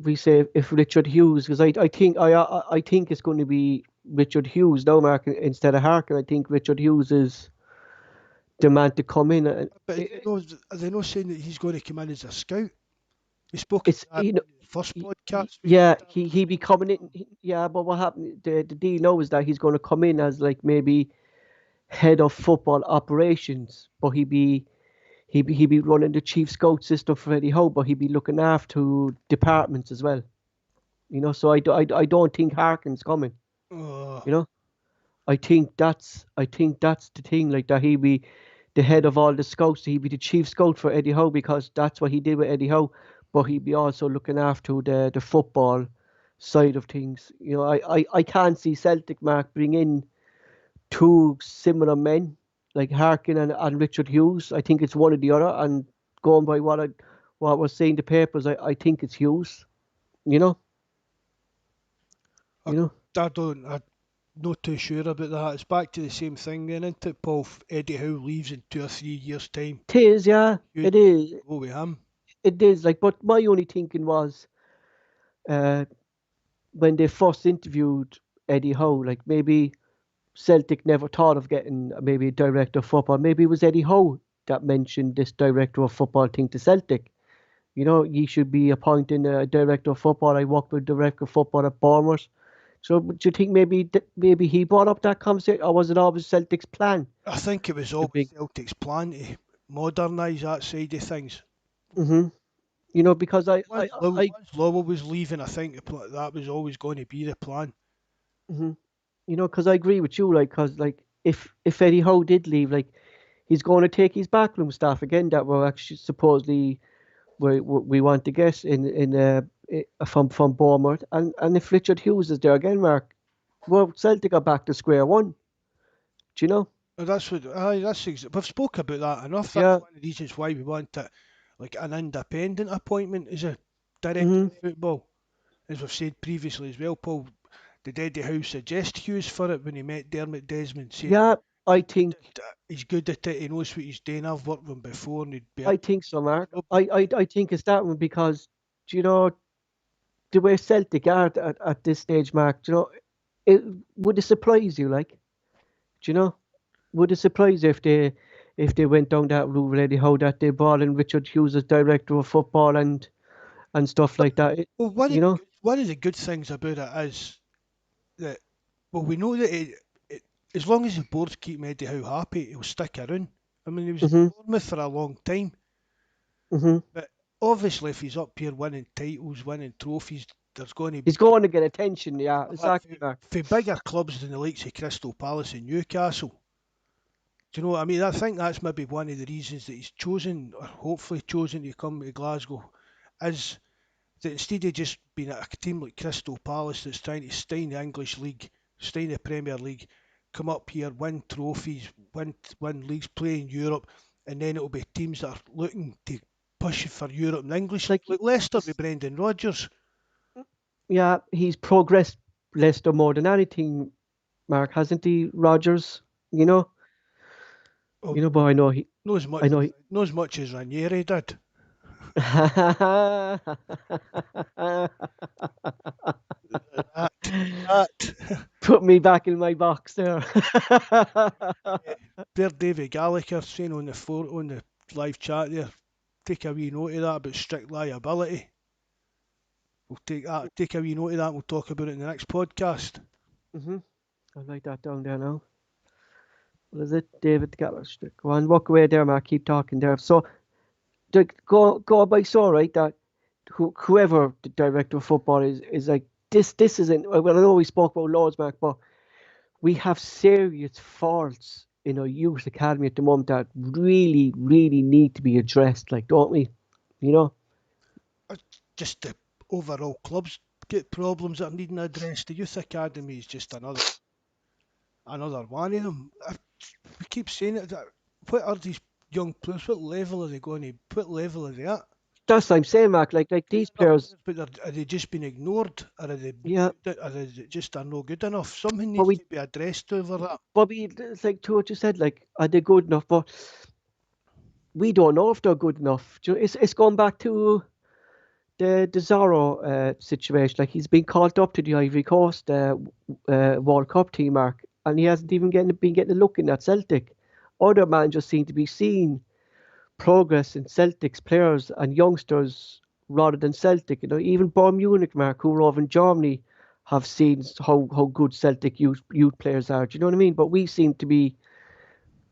we say if Richard Hughes, because I think it's going to be Richard Hughes now, Mark, instead of Harkin. I think Richard Hughes is the man to come in. And But are they not saying that he's going to come in as a scout? We spoke it's about that in the first podcast. yeah, he be coming in. Yeah, but what happened? The deal now is that he's going to come in as like maybe head of football operations, but he be running the chief scout system for Eddie Howe, but he'd be looking after departments as well. So I don't think Harkin's coming. Oh, You know, I think that's the thing. Like that he be the head of all the scouts. He'd be the chief scout for Eddie Howe because that's what he did with Eddie Howe. But he'd be also looking after the football side of things. I can't see Celtic, Mark, bring in two similar men like Harkin and Richard Hughes. I think it's one or the other. And going by what was saying in the papers, I think it's Hughes. You know. I'm not too sure about that. It's back to the same thing then, isn't it, Paul? Eddie Howe leaves in 2 or 3 years' time. It is, yeah. You It is. go with him. It is. But my only thinking was, when they first interviewed Eddie Howe, maybe Celtic never thought of getting maybe a director of football. Maybe it was Eddie Howe that mentioned this director of football thing to Celtic. You should be appointing a director of football. I worked with director of football at Bournemouth. So do you think maybe he brought up that conversation, or was it always Celtic's plan? I think it was always Celtic's plan to modernise that side of things. Mm-hmm. Because Once Lowell was leaving, I think that was always going to be the plan. Mm-hmm. Because I agree with you, because if Eddie Howe did leave, he's going to take his backroom staff again that were actually supposedly we want to get in from Bournemouth, and if Richard Hughes is there again, Mark, well, Celtic are back to square one. Do you know? That's what we've spoke about that enough. That's one of the reasons why we want an independent appointment as a director of football, as we've said previously as well. Paul, did Eddie Howe suggest Hughes for it when he met Dermot Desmond? Yeah, I think he's good at it. He knows what he's doing. I've worked with him before, and he'd be. I think so, Mark. I think it's that one because the way Celtic are at this stage, Mark. Would it surprise you, Would it surprise you if they went down that route already? How that they brought in Richard Hughes as director of football and stuff like that. Well, one of the good things about it is that we know that as long as the board keep Eddie Howe happy, he'll stick around. I mean, he was in Bournemouth for a long time. But obviously, if he's up here winning titles, winning trophies, he's going to get attention. Yeah, exactly. For bigger clubs than the likes of Crystal Palace and Newcastle. Do you know what I mean? I think that's maybe one of the reasons that he's chosen, or hopefully chosen, to come to Glasgow, is that instead of just being a team like Crystal Palace that's trying to stay in the English League, stay in the Premier League, come up here, win trophies, win leagues, play in Europe, and then it'll be teams that are looking to push for Europe and English, like Leicester with Brendan Rodgers. Yeah, he's progressed Leicester more than anything, Mark, hasn't he, Rodgers? But I know he knows much as Ranieri did. Put me back in my box there. There, David Gallagher saying on the live chat there, take a wee note of that about strict liability. We'll take a wee note of that. We'll talk about it in the next podcast. I'll write that down there now. What is it? David Gallagher. Go on, walk away there, Mark. Keep talking there. So, go by so right that whoever the director of football is like this isn't. Well, I know we spoke about loads, Mark, but we have serious faults in our youth academy at the moment that really, really need to be addressed. Don't we? Just the overall clubs get problems that are needing addressed. The youth academy is just another one of them. We keep saying it. What are these young players? What level are they going to? What level are they at? That's what I'm saying, Mark. Like these players. But are they just being ignored? Or are they just are no good enough? Something needs to be addressed over that. Bobby, it's like to what you said. Are they good enough? But we don't know if they're good enough. It's going back to the Zorro situation. He's been called up to the Ivory Coast World Cup team, Mark, and he hasn't even been getting a look in that Celtic. Other managers seem to be seeing progress in Celtic's players and youngsters rather than Celtic. Even Bayern Munich, Mark, who are over in Germany, have seen how good Celtic youth players are. Do you know what I mean? But we seem to be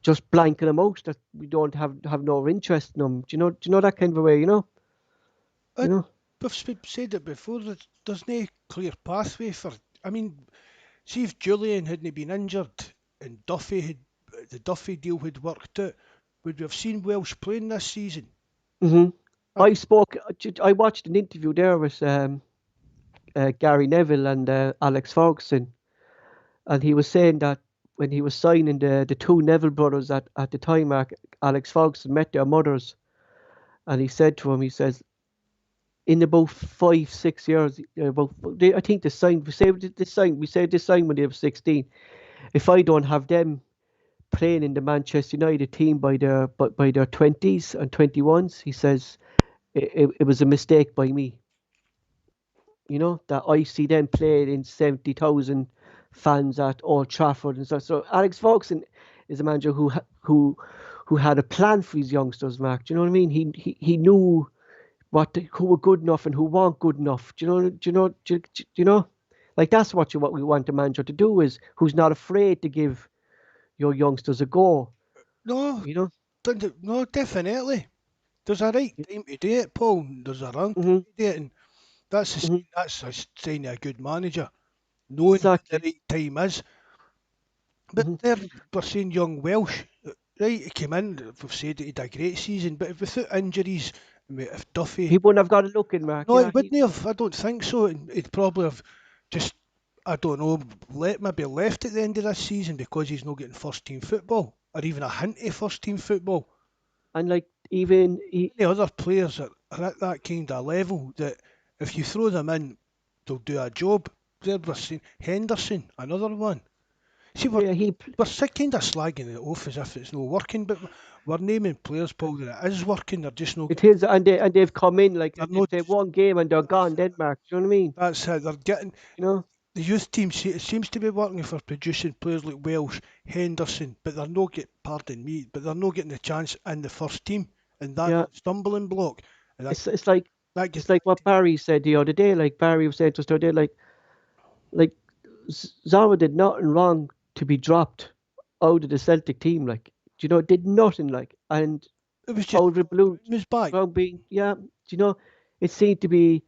just blanking them out, that we don't have no interest in them. Do you know that kind of a way? We've said it before. There's no clear pathway for. I mean, see if Julian hadn't been injured and the Duffy deal had worked out, would we have seen Welsh playing this season? I watched an interview there with Gary Neville and Alex Ferguson, and he was saying that when he was signing the two Neville brothers at the time, Alex Ferguson met their mothers, and he said to him, he says, in about 5-6 years, I think this sign we say this sign when they were 16. If I don't have them playing in the Manchester United team by their 20s and 21s, he says it was a mistake by me. You know, that I see them playing in 70,000 fans at Old Trafford and stuff. So Alex Ferguson is a manager who had a plan for his youngsters, Mark. Do you know what I mean? He knew who were good enough and who weren't good enough. Do you know? Like that's what we want a manager to do, is who's not afraid to give your youngsters a go. No, You know? no, definitely. There's a right time to do it, Paul. There's a wrong time Mm-hmm, to do it, and that's mm-hmm, a sign of a good manager, knowing when the exactly. right time is. But Mm-hmm. there, we're saying young Welsh, right? He came in. We've said that he had a great season, but without injuries, if He Duffy, wouldn't have got a look in, Mark. no, he Yeah, wouldn't have. I don't think so. And he'd probably have just, I don't know, maybe left at the end of this season because he's not getting first team football or even a hint of first team football. and like even he, Many other players that are at that kind of level that if you throw them in, they'll do a job. There we're seeing Henderson, another one. See, yeah, we're sick kind of slagging it off as if it's not working, but we're naming players, Paul, that it is working. They're just not it getting. is, and they've come in like They're they not. play one game and they're That's gone. it. Denmark. Do you know what I mean? That's it. They're getting You know? the youth team. It seems to be working for producing players like Welsh, Henderson, but they're not getting. Pardon me, but they're not getting the chance in the first team, and that's Yeah, a stumbling block. And it's it's like that it's gets like back what to Barry said the other day. Like Barry was saying to us the other day, like Zara did nothing wrong to be dropped out of the Celtic team. Like, do you know, did nothing. Like, and it was just out of the blue, was back. wrong being, yeah. Do you know, it seemed to be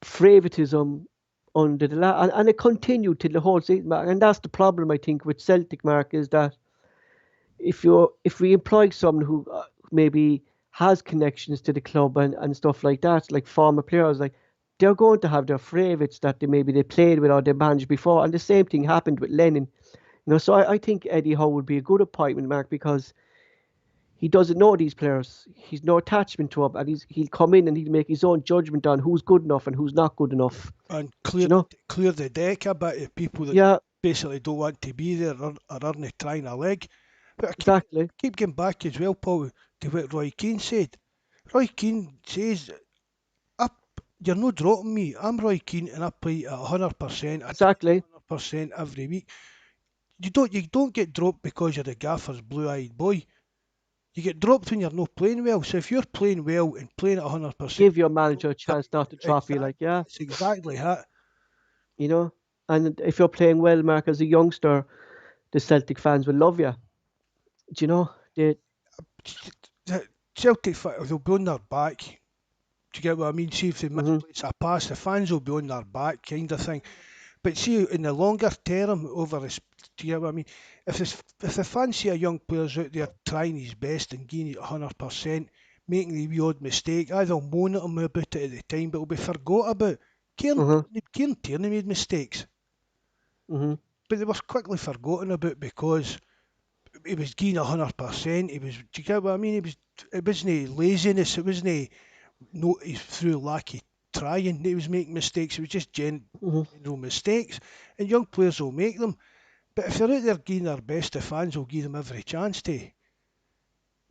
favoritism under the and it continued till the whole season, Mark. And that's the problem I think with Celtic, Mark, is that if we employ someone who maybe has connections to the club and stuff like that, like former players, like they're going to have their favourites that they played with or they managed before, and the same thing happened with Lennon. You know, so I think Eddie Howe would be a good appointment, Mark, because he doesn't know these players. He's no attachment to them, and he'll come in and he'll make his own judgment on who's good enough and who's not good enough. And Do you know? clear the deck a bit of people that Yeah, basically don't want to be there or aren't trying a leg. But exactly, keep getting back as well, Paul, to what Roy Keane said. Roy Keane says, up, you're not dropping me. I'm Roy Keane and I play at 100%. I try exactly. 100% every week. You don't get dropped because you're the gaffer's blue-eyed boy. You get dropped when you're not playing well. So if you're playing well and playing at 100%, Give your manager a chance not to drop you, exactly, like, yeah, it's exactly that. you know. And if you're playing well, Mark, as a youngster, the Celtic fans will love you. Do you know? They, Celtic, they'll be on their back. Do you get what I mean? See if they hmm misplace a pass, the fans will be on their back, kind of thing. But see, in the longer term, do you get what I mean? If the fans see a young player's out there trying his best and giving it 100%, making the wee odd mistake, they'll moan at him about it at the time, but it'll be forgot about. hmm Kieran Tierney made mistakes, hmm but they were quickly forgotten about because he was giving 100%. He was, do you get what I mean? It wasn't laziness, it wasn't no, he's through lack of trying. He was making mistakes. It was just hmm general mistakes, and young players will make them. But if they're out there giving their best, the fans will give them every chance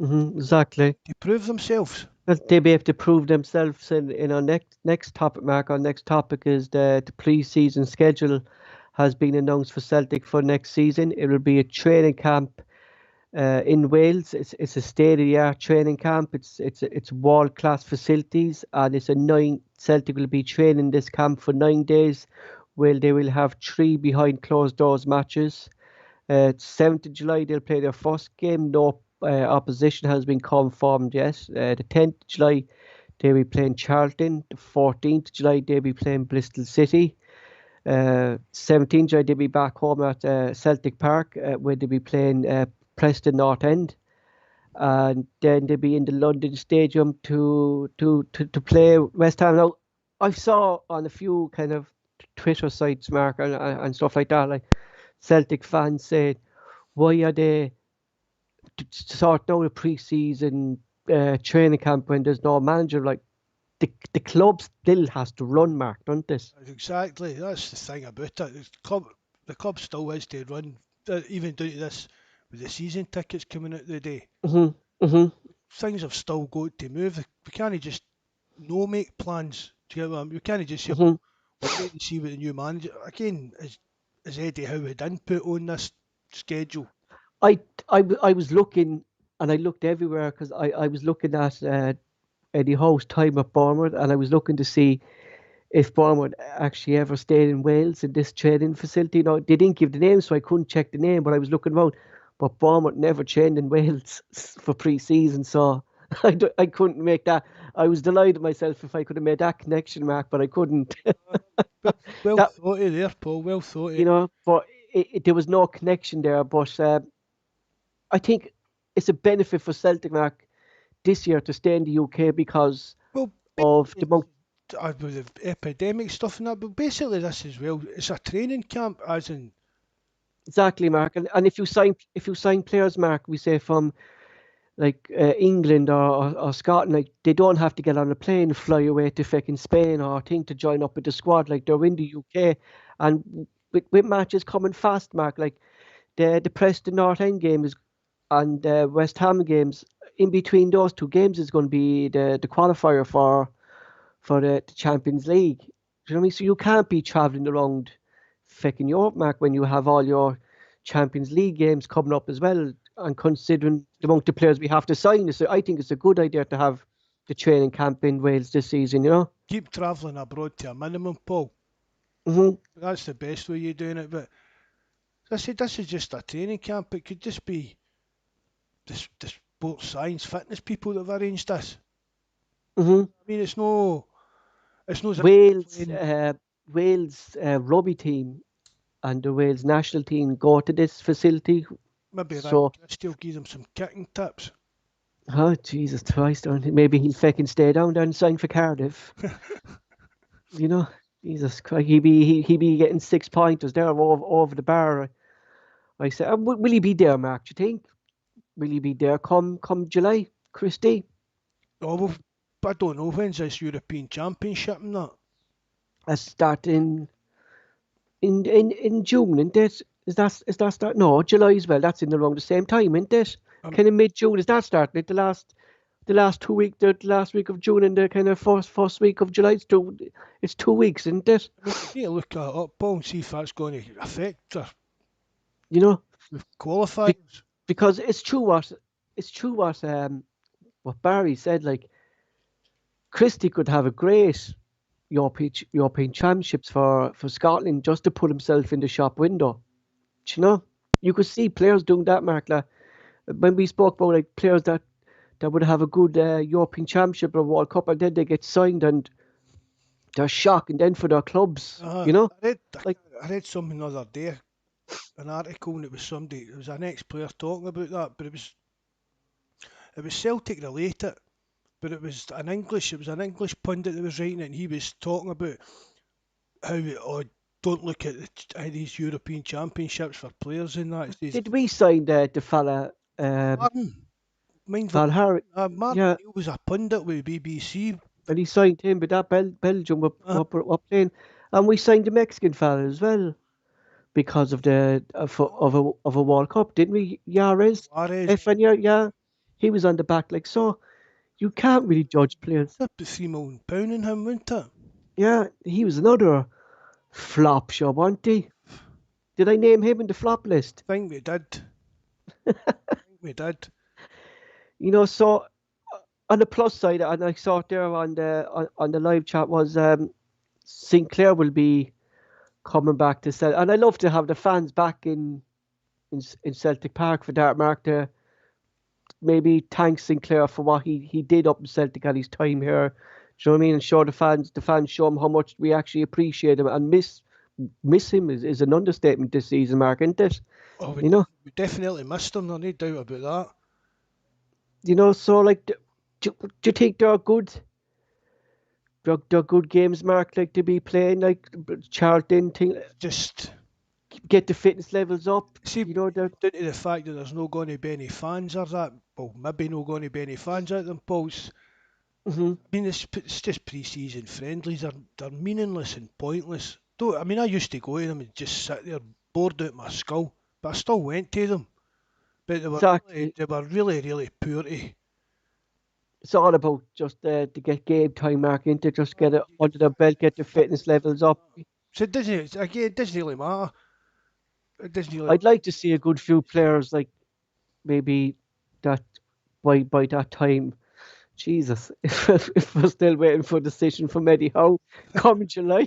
exactly. to prove themselves. That they be able to prove themselves in our next topic, Mark. Our next topic is the pre-season schedule has been announced for Celtic for next season. It will be a training camp in Wales. It's a state-of-the-art training camp. It's world-class facilities, and it's a nine. Celtic will be training this camp for 9 days. Well, they will have three behind closed doors matches. 7th of July, they'll play their first game. No opposition has been confirmed yet. The 10th of July, they'll be playing Charlton. The 14th of July, they'll be playing Bristol City. 17th July, they'll be back home at Celtic Park, where they'll be playing Preston North End. And then they'll be in the London Stadium to play West Ham. Now, I saw on a few kind of Twitter sites, Mark, and stuff like that, like Celtic fans saying, why are they sorting out a pre-season training camp when there's no manager? Like the club still has to run, Mark, don't this? Exactly, that's the thing about it. The club still has to run, even down to this with the season tickets coming out the day. Things have still got to move. We can't just no make plans. Do you get what I mean? We can't just say, we'll wait and see what the new manager. Again, is Eddie Howe had input on this schedule? I was looking, and I looked everywhere because I was looking at Eddie Howe's time at Bournemouth, and I was looking to see if Bournemouth actually ever stayed in Wales in this training facility. Now, they didn't give the name, so I couldn't check the name, but I was looking around. But Bournemouth never trained in Wales for pre-season, so I couldn't make that. I was delighted myself if I could have made that connection, Mark, but I couldn't. Well That thought of there, Paul. Well thought of. but there was no connection there. But I think it's a benefit for Celtic, Mark, this year to stay in the UK because Well, of the amount. with the epidemic stuff and that, but basically this as well. It's a training camp, as in Exactly, Mark. And if you sign players, Mark, we say from like England or Scotland, like they don't have to get on a plane, fly away to fucking Spain or think to join up with the squad. Like they're in the UK, and with matches coming fast, Mark. Like the Preston North End game is and West Ham games. In between those two games is going to be the qualifier for the Champions League. Do you know what I mean? So you can't be travelling around fucking Europe, Mark, when you have all your Champions League games coming up as well. And considering the amount of players we have to sign, I think it's a good idea to have the training camp in Wales this season, you know? keep travelling abroad to a minimum, Paul. hmm That's the best way of doing it. But I said this is just a training camp. It could just be the sports science fitness people that have arranged this. hmm I mean, it's no as if Wales, playing Wales rugby team and the Wales national team go to this facility. maybe Ryan So, Christie will give them some kicking tips. oh, Jesus Christ, maybe he'll fucking stay down there and sign for Cardiff. You know, Jesus Christ, he be getting 6 pointers there over the bar. I said, will he be there, Mark? Do you think? Will he be there come July, Christie? Oh, well, I don't know when's this European Championship and that. That's starting in June, isn't it? Is that start? No, July as well. That's in around the same time, isn't it? Um, Kind of mid-June. Is that starting? The last 2 weeks, the last week of June and the kind of first week of July. It's 2 weeks, isn't it? I need to look that up, Paul, and see if that's going to affect You know, the be- qualifiers. because what Barry said. Like Christie could have a great European Championships for Scotland just to put himself in the shop window. Do you know, you could see players doing that, Mark. Like, when we spoke about like players that would have a good European Championship or World Cup, and then they get signed and they're shocked, and then for their clubs, Uh, you know, I read, like I read something the other day, an article, and it was somebody, it was an ex-player talking about that, but it was Celtic related, but it was an English pundit that was writing it, and he was talking about how don't look at these European Championships for players in that. He says, did we sign the fella Martin, mind Val Harry? Martin Yeah, Neal was a pundit with BBC. and he signed him, but that Belgium Uh, were playing, and we signed the Mexican fella as well because of the of a World Cup, didn't we? Yares, Suarez, FN, yeah, he was on the back. Like, so you can't really judge players. up to £3 million in him, wasn't it? Yeah, he was another flop show, wasn't he? Did I name him in the flop list? I think we did. I think we did. You know, so on the plus side, and I saw it there on the live chat, was Sinclair will be coming back to Celtic, and I love to have the fans back in Celtic Park for that, Mark. To maybe thank Sinclair for what he did up in Celtic at his time here. Do you know what I mean? And show the fans show him how much we actually appreciate him and miss him is an understatement this season, Mark, isn't it? Oh, You know, we definitely missed him. There's no doubt about that. so like, do you think they're good they're good games, Mark, like to be playing, like Charlton, Just get the fitness levels up. see, You know, due to the fact that there's no going to be any fans or that, well, maybe no going to be any fans at them, Pauls. hmm I mean, it's just pre-season friendlies. They're meaningless and pointless. Don't, I mean, I used to go to them and just sit there bored out my skull, but I still went to them. But exactly. they were really, really poor to. It's all about just to get game time, Mark, into just get it under their belt, get the fitness levels up. So it doesn't, again, it doesn't really matter. It doesn't really I'd like to see a good few players, like maybe that by that time. Jesus, if we're still waiting for a decision from Eddie Howe come July.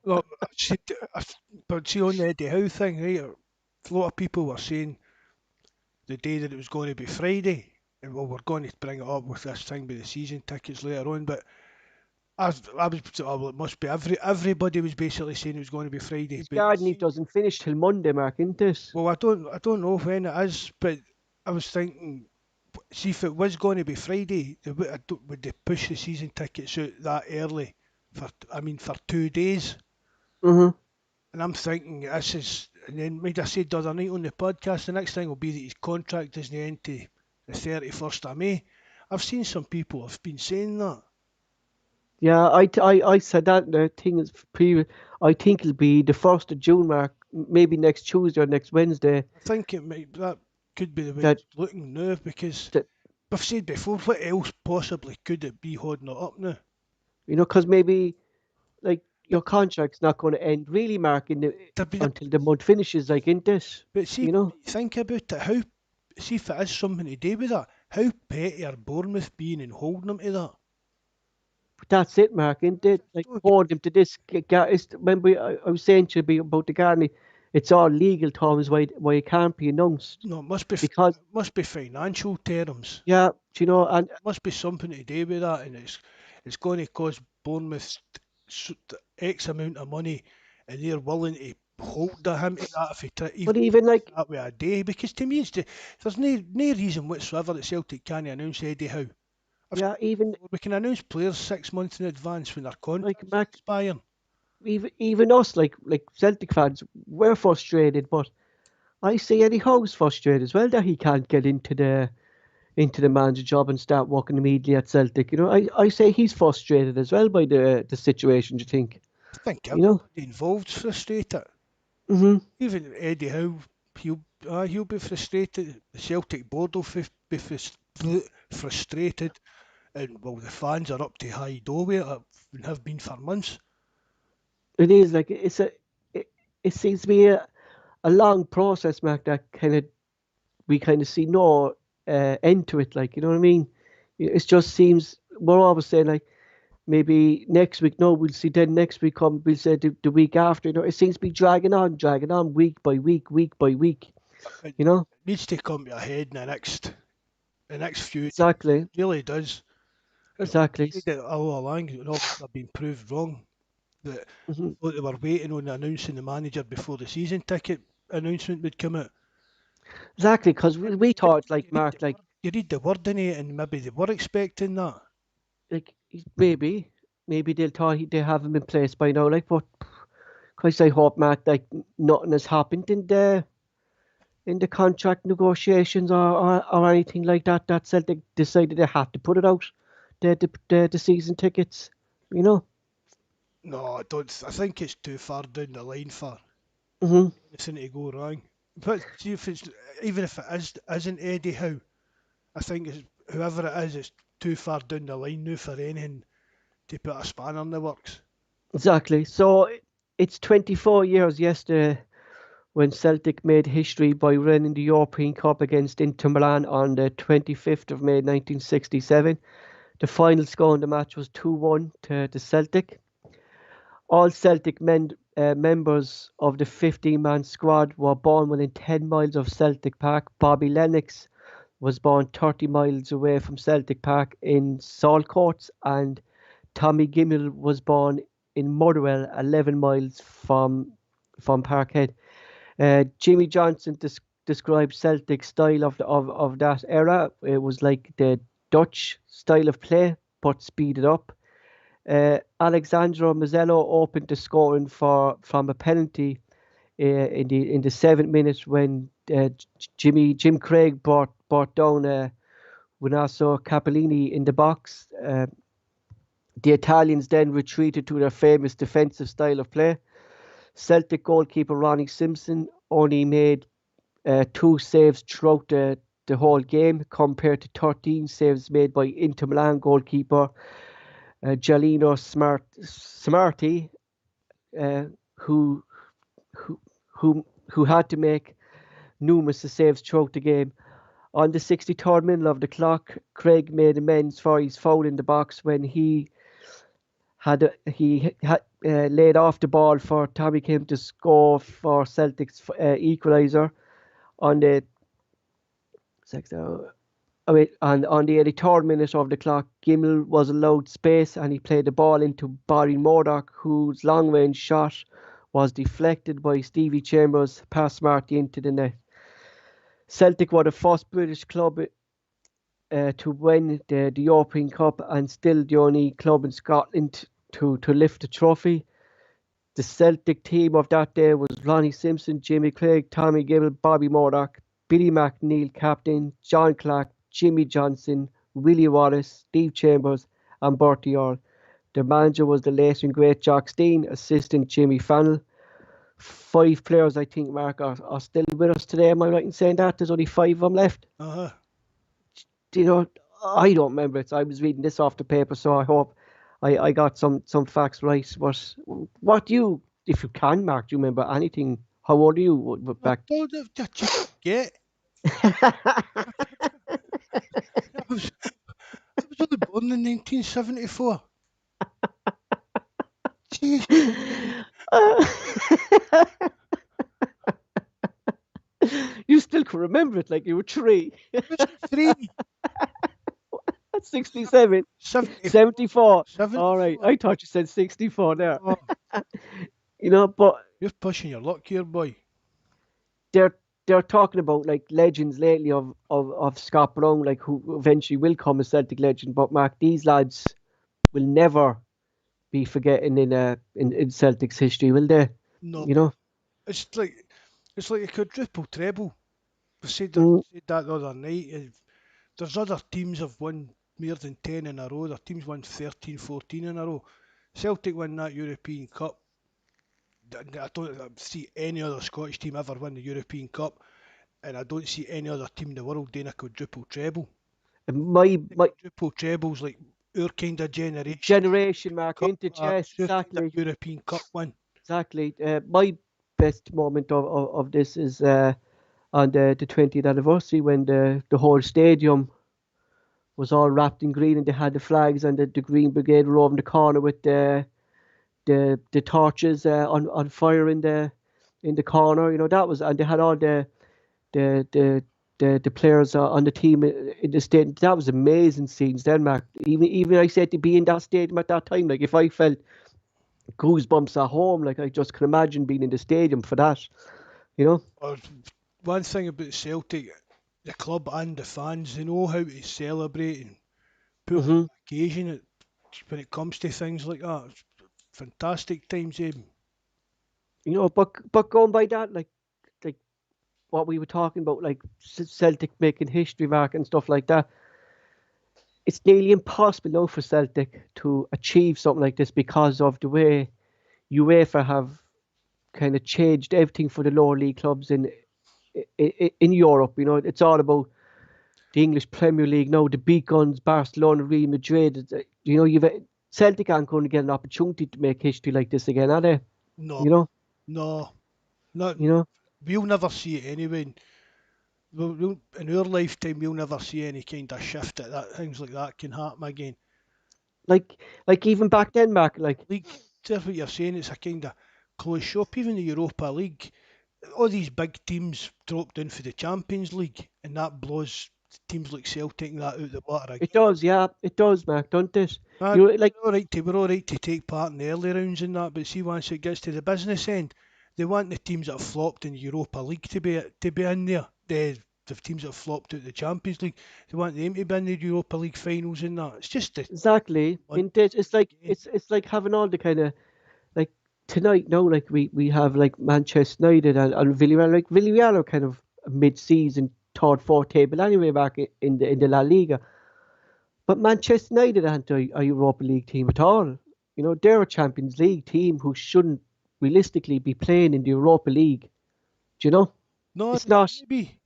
Well, see, but see on the Eddie Howe thing, right? A lot of people were saying the day that it was going to be Friday, and well, we're going to bring it up with this thing with the season tickets later on. But I was, well, it must be everybody was basically saying it was going to be Friday. His But garden leave doesn't finish till Monday, Mark, isn't it? well, I don't know when it is, but I was thinking, see if it was going to be Friday, would they push the season tickets out that early for 2 days? Mm-hmm. And I'm thinking this is, and then maybe I said the other night on the podcast, the next thing will be that his contract doesn't end to the 31st of May. I've seen some people have been saying that. Yeah, I said that. The thing is, I think it'll be the 1st of June, Mark. Maybe next Tuesday or next Wednesday. I think that could be the way That it's looking now because that I've said before, what else possibly could it be holding it up now? because maybe like your contract's not going to end really, Mark, There'd be, until the month finishes, like in this. but see, You know, think about it. How see if it is something to do with that. How petty are Bournemouth being and holding them to that? but that's it, Mark, isn't it? Like hold him to this. Remember, I was saying to you about the garden. It's all legal terms why it can't be announced No, because it must be financial terms. yeah, you know, and Must be something to do with that, and it's going to cost Bournemouth X amount of money, and they're willing to hold him to that if he but even even like that way a day. Because to me, there's no reason whatsoever that Celtic can't announce Eddie Howe. yeah, even We can announce players 6 months in advance when their like contracts Mark, expire. even us, like Celtic fans, we're frustrated. But I see Eddie Howe's frustrated as well that he can't get into the manager job and start working immediately at Celtic. You know, I say he's frustrated as well by the situation. Do you think? I think You know? everybody involved's frustrated. hmm Even Eddie Howe, he'll be frustrated. The Celtic board will be frustrated, and well, the fans are up to high door with it and have been for months. It is like it seems to be a long process, Mark. That we kind of see no end to it. Like you know what I mean? It just seems we're always saying like maybe next week. No, we'll see. Then next week come, we'll say the week after. You know, it seems to be dragging on, week by week, week by week. It You know needs to come to a head in the next few days. exactly, It really does. I've exactly. said it all along, and obviously I've been proved wrong. That hmm they were waiting on announcing the manager before the season ticket announcement would come out. Exactly, because we thought like You read Mark, you read the word in it, and maybe they were expecting that. like maybe they'll thought they have him in place by now. Like, but Christ, I hope Mark, like nothing has happened in the contract negotiations or anything like that. That Celtic decided they had to put it out, the season tickets. You know. No, I don't. I think it's too far down the line for hmm anything to go wrong. But see if it's even if it isn't Eddie Howe, I think it's whoever it is, it's too far down the line now for anything to put a spanner in the works. Exactly. So it's 24 years yesterday when Celtic made history by winning the European Cup against Inter Milan on the 25th of May 1967. The final score in the match was 2-1 to Celtic. All Celtic members of the 15-man squad were born within 10 miles of Celtic Park. Bobby Lennox was born 30 miles away from Celtic Park in Saltcoats, and Tommy Gimel was born in Motherwell, 11 miles from Parkhead. Jimmy Johnson described Celtic's style of that era. It was like the Dutch style of play, but speeded up. Alexandro Mazzello opened the scoring from a penalty in the 7th minute when Jim Craig brought down Winasco Capellini in the box. The Italians then retreated to their famous defensive style of play. Celtic goalkeeper Ronnie Simpson only made 2 saves throughout the whole game, compared to 13 saves made by Inter Milan goalkeeper Gialino Smarty, who had to make numerous saves throughout the game. On the 63rd minute of the clock, Craig made amends for his foul in the box when he had laid off the ball for Tommy Kim to score for Celtic's equaliser. On the 83rd minute of the clock, Gimel was allowed space and he played the ball into Barry Murdoch, whose long-range shot was deflected by Stevie Chambers past Smarty into the net. Celtic were the first British club to win the European Cup and still the only club in Scotland to lift the trophy. The Celtic team of that day was Ronnie Simpson, Jimmy Craig, Tommy Gibble, Bobby Murdoch, Billy McNeil, captain, John Clark, Jimmy Johnson, Willie Wallace, Steve Chambers, and Bertie Earl. The manager was the late and great Jock Steen, assistant Jimmy Fannell. 5 players, I think, Mark, are still with us today. Am I right in saying that? There's only 5 of them left. You know, I don't remember it. I was reading this off the paper, so I hope I got some facts right. But what do you, if you can, Mark, do you remember anything? How old are you back? I was only born in 1974. Jeez. You still can remember it like you were 3. 3. 67. 74. 74. All right. I thought you said 64 there. Oh. You know, but You're pushing your luck here, boy. They're talking about like legends lately of Scott Brown, like who eventually will come a Celtic legend. But Mark, these lads will never be forgetting in Celtic's history, will they? No. You know, It's like a quadruple treble. We said that the other night. There's other teams have won more than 10 in a row. Their teams won 13, 14 in a row. Celtic won that European Cup. I don't see any other Scottish team ever win the European Cup, and I don't see any other team in the world doing a quadruple treble. My Quadruple trebles like our kind of generation. Mark, Cup, into chess, exactly. European Cup win. Exactly. My best moment of this is on the 20th anniversary when the whole stadium was all wrapped in green and they had the flags and the Green Brigade were over in the corner with the torches on fire in the corner. You know, that was, and they had all the players on the team in the stadium. That was amazing scenes then, Mark. Even I said to be in that stadium at that time, like if I felt goosebumps at home, like I just can imagine being in the stadium for that, you know. One thing about Celtic, the club and the fans, they know how to celebrate and put on occasion when it comes to things like that. It's fantastic times, Abe. You know, but going by that, like what we were talking about, like Celtic making history, Mark, and stuff like that, it's nearly impossible now for Celtic to achieve something like this because of the way UEFA have kind of changed everything for the lower league clubs in Europe. You know, it's all about the English Premier League now, the big guns, Barcelona, Real Madrid. You know, Celtic aren't going to get an opportunity to make history like this again, are they? No. You know? No. Not, you know? We'll never see it anyway. In our lifetime, we'll never see any kind of shift that things like that can happen again. Like even back then, Mark, like league, that's what you're saying. It's a kind of closed shop. Even the Europa League, all these big teams dropped in for the Champions League, and that blows teams like Celtic and that out the water again. It does, yeah, it does, Mark, don't it? We're all right to take part in the early rounds and that, but see, once it gets to the business end, they want the teams that have flopped in the Europa League to be in there. the teams that have flopped out the Champions League. They want them to be in the Europa League finals and that. It's just Exactly. It's like having all the kind of like tonight now. Like we have like Manchester United and Villarreal. Like Villarreal are kind of a mid-season third, fourth table anyway back in the La Liga. But Manchester United aren't a Europa League team at all. You know, they're a Champions League team who shouldn't realistically be playing in the Europa League. Do you know? no, It's not. maybe.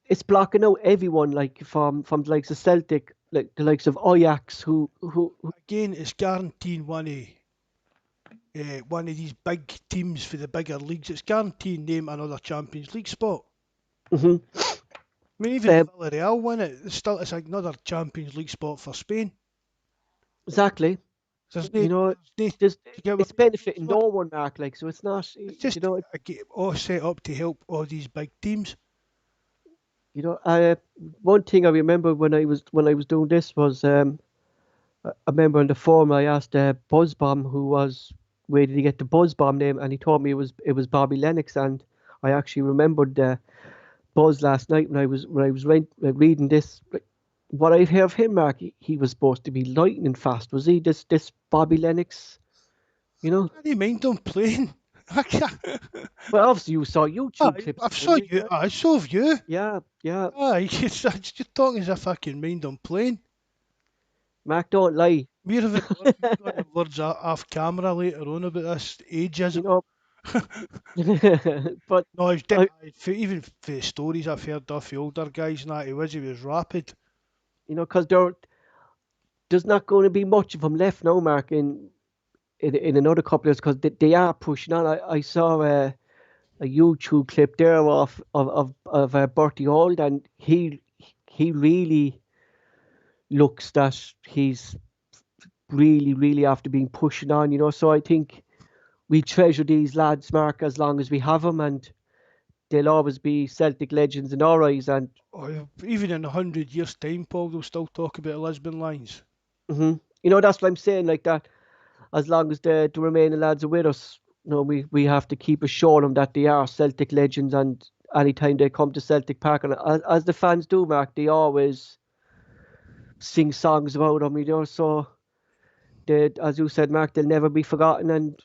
It's blocking out everyone, like from the likes of Celtic, like the likes of Ajax, who Again, it's guaranteeing one of these big teams for the bigger leagues. It's guaranteeing them another Champions League spot. mhm. I mean, even if Villarreal win it, it's another Champions League spot for Spain. Exactly. There's You know, it's benefiting no one, Mark. Like, so it's not. It's just you know, all set up to help all these big teams. you know. One thing I remember when I was doing this was I remember in the forum I asked Bawz Bovril where did he get the Bawz Bovril name, and he told me it was Bobby Lennox, and I actually remembered Buzz last night when I was reading this. What I hear of him, Mark, he was supposed to be lightning fast, was he? This Bobby Lennox, you know. I didn't mind them playing. Well, obviously you saw YouTube clips. I've saw you. I saw you. Yeah. It's just talking as if I can mind them playing. Mark, don't lie. We're having words off camera later on about this ageism. You know. But No, even for the stories I've heard off the older guys and that, he was rapid. you know, because there's not going to be much of them left now, Mark, in another couple of years, because they are pushing on. I saw a YouTube clip there of Bertie Auld, and he really looks that he's really after being pushing on, you know. So I think we treasure these lads, Mark, as long as we have them, and they'll always be Celtic legends in our eyes. And even in 100 years' time, Paul, they'll still talk about Lisbon lines. you know, that's what I'm saying. Like that, as long as the remaining lads are with us, you know, we have to keep assuring them that they are Celtic legends. And anytime they come to Celtic Park, and as the fans do, Mark, they always sing songs about them, you know. So, as you said, Mark, they'll never be forgotten. And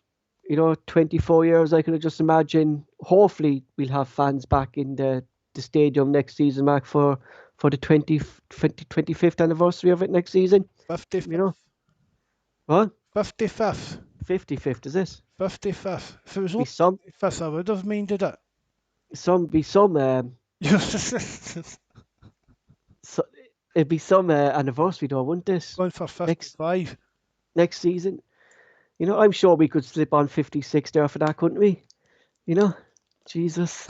you know, 24 years, I can just imagine. Hopefully, we'll have fans back in the stadium next season, Mark, for the 25th anniversary of it next season. 55th. You know, what? 55th. 55th is this? 55th. If it was Be only some 55th, I would have minded it. So it'd be some anniversary though, wouldn't it? Going for 55. Next season. You know, I'm sure we could slip on 56 there for that, couldn't we? You know, Jesus.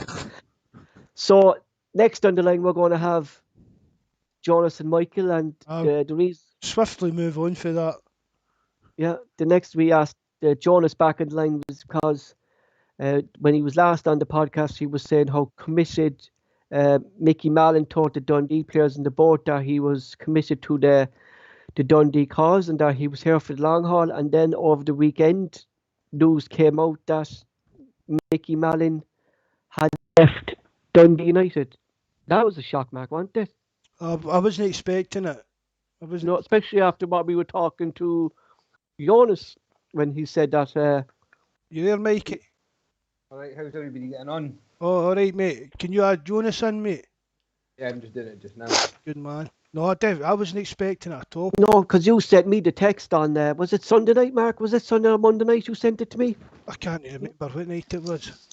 So next on the line, we're going to have Joonas and Michael, and the reason. Swiftly move on for that. Yeah, the next we asked Joonas back in the line was because when he was last on the podcast, he was saying how committed Micky Mallon told the Dundee players in the boat that he was committed to the Dundee cause and that he was here for the long haul. And then over the weekend, news came out that Micky Mallon had left Dundee United. That was a shock, Mark, wasn't it? I wasn't expecting it. No, especially after what we were talking to Joonas when he said that. You there, Mikey? Alright, how's everybody getting on? Oh, alright, mate. Can you add Joonas in, mate? Yeah, I'm just doing it just now. Good man. No, I wasn't expecting it at all. No, because you sent me the text on was it Sunday night, Mark? Was it Sunday or Monday night you sent it to me? I can't remember what night it was.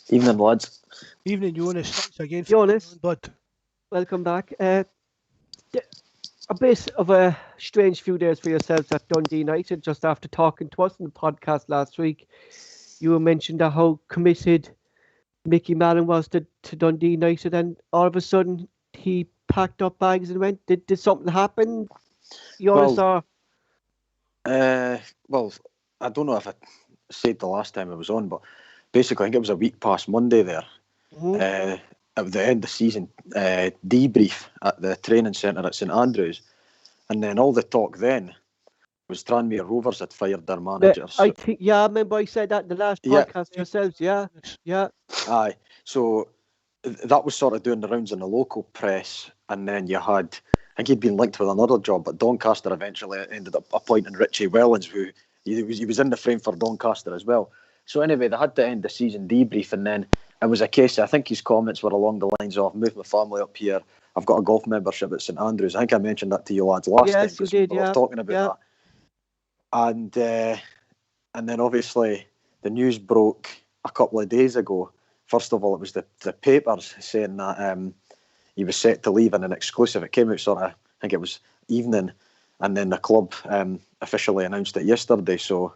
Evening, lads. Evening, Joonas. Thanks again for Joonas, bud. welcome back. A bit of a strange few days for yourselves at Dundee United. Just after talking to us in the podcast last week, you mentioned how committed Micky Mallon was to Dundee United, and all of a sudden he packed up bags and went. Did something happen? Well, I don't know if I said the last time I was on, but basically I think it was a week past Monday there. Mm-hmm. At the end of the season debrief at the training centre at St Andrews, and then all the talk then was Tranmere Rovers had fired their managers. I think, I remember I said that in the last podcast yourselves. Yeah. Aye. So that was sort of doing the rounds in the local press, and then you had, I think he'd been linked with another job, but Doncaster eventually ended up appointing Richie Wellens, who he was in the frame for Doncaster as well. So anyway, they had to end the season debrief, and then it was a case, I think his comments were along the lines of, moved my family up here, I've got a golf membership at St Andrews. I think I mentioned that to you lads last time. Yes, you did, we were talking about that. And then obviously the news broke a couple of days ago. First of all, it was the papers saying that he was set to leave in an exclusive. It came out sort of, I think it was evening, and then the club officially announced it yesterday. So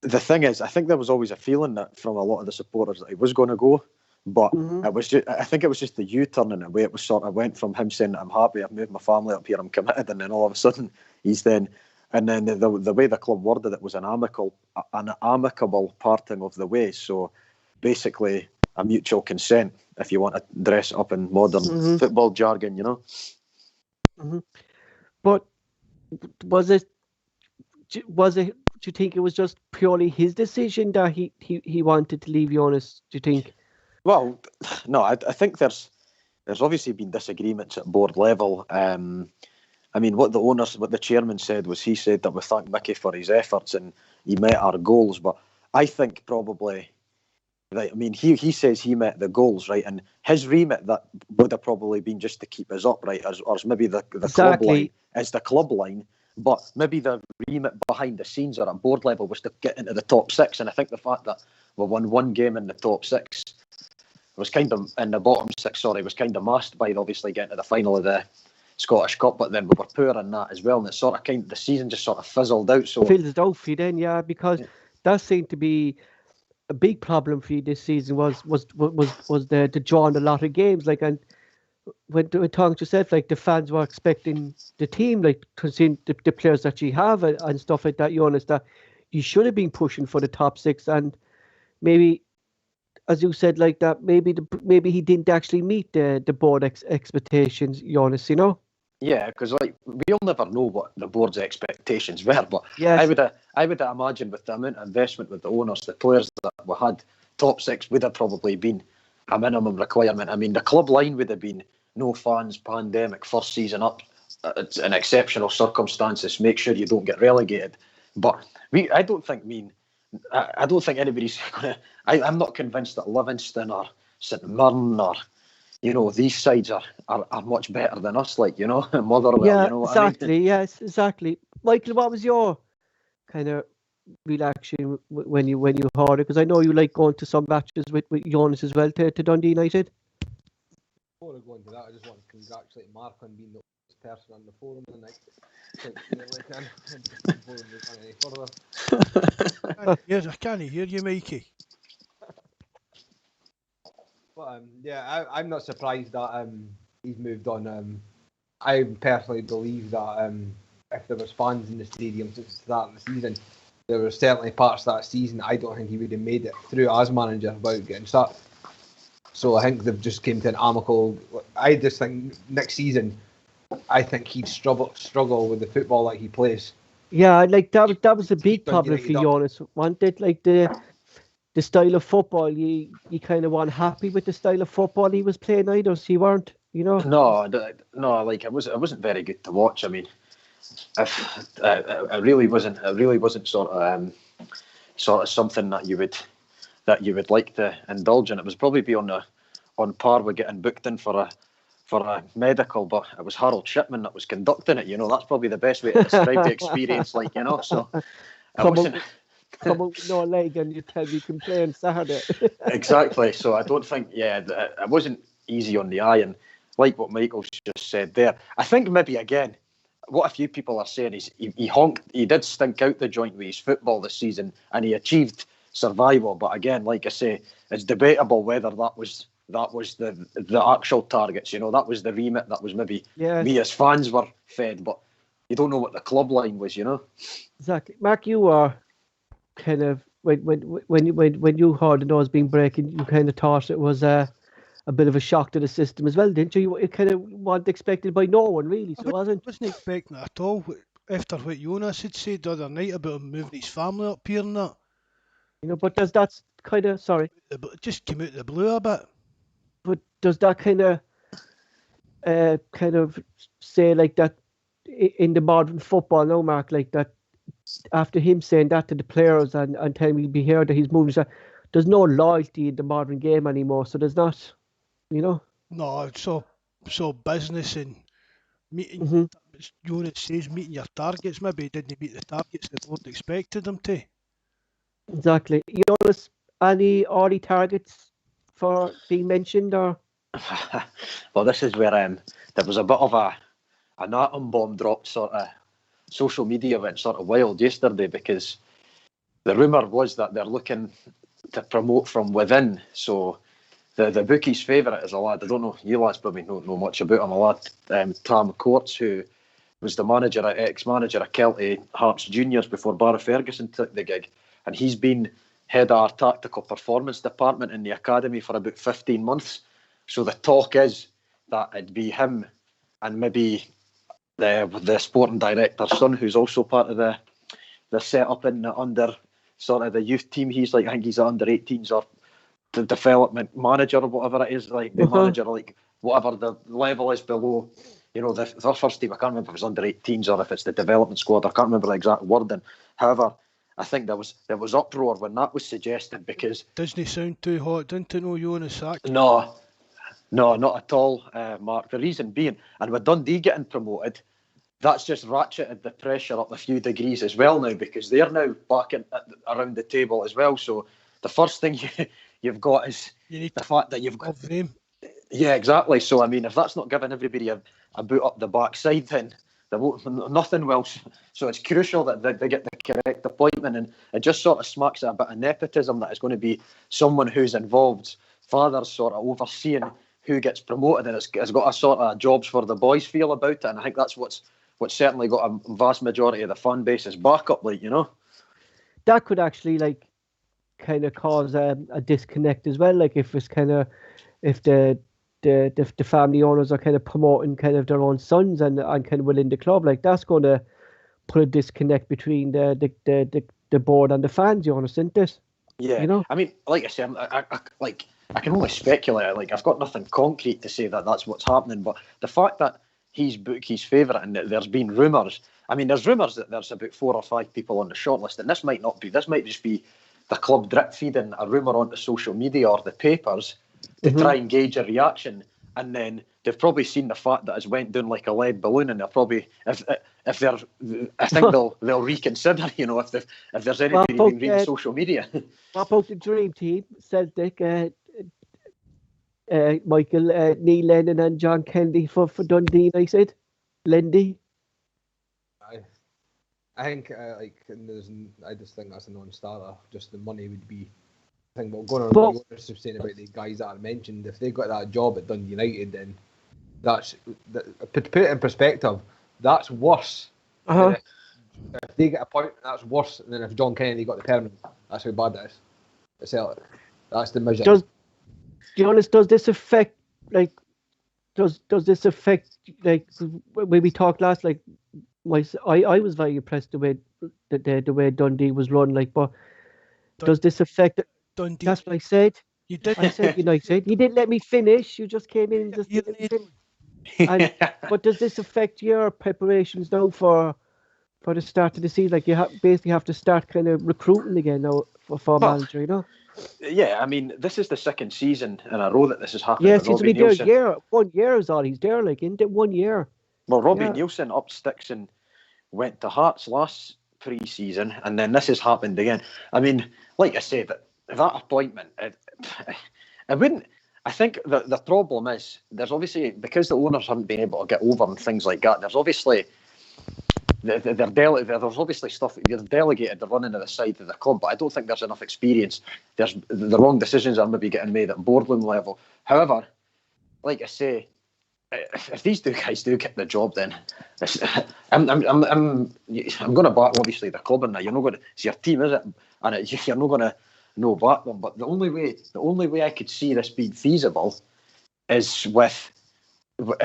the thing is, I think there was always a feeling that from a lot of the supporters that he was going to go, but it was just, I think it was just the U-turn in a way. It was sort of went from him saying, I'm happy, I've moved my family up here, I'm committed, and then all of a sudden he's then, and then the way the club worded it was an amicable parting of the ways. So basically a mutual consent, if you want to dress up in modern football jargon, you know. But was it? Do you think it was just purely his decision that he wanted to leave Joonas? Do you think? Well, no, I think there's obviously been disagreements at board level. I mean, what the chairman said was, he said that we thank Micky for his efforts and he met our goals. But I think probably, right, I mean, he says he met the goals, right? And his remit that would have probably been just to keep us up, right? Or maybe the club line is the club line, but maybe the remit behind the scenes or at board level was to get into the top six. And I think the fact that we won one game in the top six was kind of, in the bottom six, was kind of masked by obviously getting to the final of the Scottish Cup, but then we were poor in that as well, and it sort of the season just sort of fizzled out. So fizzled out for you then, yeah, because that seemed to be a big problem for you this season. Was the draw in a lot of games, like, and when talking to yourself, like the fans were expecting the team, like considering the players that you have and stuff like that, Joonas, that you should have been pushing for the top six, and maybe, as you said, like that, maybe he didn't actually meet the board expectations, Joonas, you know. Yeah, because like we'll never know what the board's expectations were, but yes. I would imagine with the amount of investment with the owners, the players that we had, top six would have probably been a minimum requirement. I mean, the club line would have been no fans, pandemic, first season up, it's in exceptional circumstances, make sure you don't get relegated. But I don't think anybody's gonna. I'm not convinced that Livingston or St Mirren or, you know, these sides are much better than us, like, you know, Motherwell. Yeah, you know what exactly. I mean? Yes, exactly. Michael, what was your kind of reaction when you heard it? Because I know you like going to some matches with Joonas as well to Dundee United. Before I go into that, I just want to congratulate Mark on being the first person on the forum tonight. I can't hear you, Mikey. But I'm not surprised that he's moved on. I personally believe that if there was fans in the stadium since the start of the season, there were certainly parts of that season I don't think he would have made it through as manager without getting sacked. So I think they've just came to an amicable. I just think next season, I think he'd struggle with the football that he plays. Yeah, like that was a big problem for Joonas. Wanted like the style of football. You kind of weren't happy with the style of football he was playing either. So you weren't, you know. No, like it wasn't very good to watch. I mean, it really wasn't sort of something that you would like to indulge in. It was probably on par with getting booked in for a medical, but it was Harold Shipman that was conducting it. You know, that's probably the best way to describe the experience. Like, you know, so come up with no leg and you tell me you can play on Saturday. Exactly. So I don't think, it wasn't easy on the eye, and like what Michael's just said there, I think maybe again, what a few people are saying is he did stink out the joint with his football this season, and he achieved survival. But again, like I say, it's debatable whether that was the actual targets. You know, that was the remit that was maybe we as fans were fed, but you don't know what the club line was. You know. Exactly, Mark. You are kind of when you heard the news being breaking, you kind of thought it was a bit of a shock to the system as well, didn't you? It kind of wasn't expected by no one, really, so it wasn't. I wasn't expecting it at all, after what Joonas had said the other night about him moving his family up here and that. You know, but that's kind of, sorry. It just came out of the blue a bit. does that kind of say like that in the modern football now, Mark, like that after him saying that to the players and telling me be here that he's moving, there's no loyalty in the modern game anymore. So there's not, No, it's so business and meeting. Mm-hmm. As Joonas says, meeting your targets. Maybe he didn't meet the targets the board expected them to. Exactly. You notice any early targets for being mentioned or? Well, this is where there was a bit of an atom bomb dropped sort of social media went sort of wild yesterday, because the rumour was that they're looking to promote from within. So the bookie's favourite is a lad, I don't know, you lads probably don't know much about him, a lad, Tam Courts, who was the ex-manager of Celtic Hearts Juniors before Barry Ferguson took the gig. And he's been head of our tactical performance department in the academy for about 15 months. So the talk is that it'd be him and maybe the sporting director's son, who's also part of the setup in the under sort of the youth team. I think he's the under 18s or the development manager or whatever it is, like the manager, like whatever the level is below, the first team. I can't remember if it's under 18s or if it's the development squad. I can't remember the exact wording. However, I think there was uproar when that was suggested, because Doesn't sound too hot, didn't it? No, Joonas sacked. No, not at all, Mark. The reason being, and with Dundee getting promoted, that's just ratcheted the pressure up a few degrees as well now, because they're now back around the table as well. So the first thing you've got is the fact that you've got them. Yeah, exactly. So I mean, if that's not giving everybody a boot up the backside, then nothing will. So it's crucial that they get the correct appointment, and it just sort of smacks at a bit of nepotism, that it's going to be someone who's involved, fathers sort of overseeing who gets promoted, and it's got a sort of jobs for the boys feel about it. And I think that's what's certainly got a vast majority of the fan base's backup, That could actually kind of cause a disconnect as well. Like if the family owners are kind of promoting kind of their own sons and kind of within the club, like that's going to put a disconnect between the board and the fans. You understand this? Yeah, I mean, like I say, I can only speculate. Like, I've got nothing concrete to say that that's what's happening, but the fact that he's bookie's favourite and that there's been rumours. I mean, there's rumours that there's about 4 or 5 people on the shortlist, and this might not be. This might just be the club drip feeding a rumour onto social media or the papers to try and gauge a reaction. And then they've probably seen the fact that it's went down like a lead balloon, and they'll probably, I think they'll reconsider. If there's anybody been reading social media. What about the dream team? Celtic, Michael, Neil Lennon and John Kennedy for Dundee United. Lendy. I think I just think that's a non-starter. Just the money would be. I think what going on what you're saying about the guys that I mentioned, if they got that job at Dundee United, then to put it in perspective, that's worse. If they get a point, that's worse than if John Kennedy got the permanent. That's how bad that is. That's the measure. Does this affect does this affect when we talked last? I was very impressed the way Dundee was run. But does this affect? Dundee. That's what I said. You did. I said United. You didn't let me finish. You just came in and just but does this affect your preparations now for the start of the season? Like you basically have to start kind of recruiting again now for manager, Yeah, I mean, this is the second season in a row that this has happened. Yes, he's only there a year. 1 year is all he's there, isn't it? 1 year. Well, Robbie Nielsen up sticks and went to Hearts last pre-season, and then this has happened again. I mean, like I said, that appointment, it wouldn't. I think the problem is there's obviously, because the owners haven't been able to get over and things like that. There's obviously there's obviously stuff they're delegated the running of the side of the club, but I don't think there's enough experience. There's the wrong decisions are maybe getting made at boardroom level. However, like I say, if these two guys do get the job, then I'm going to back obviously the club, and you're not going to. It's your team, is it? And you're not going to back them. But the only way I could see this being feasible is if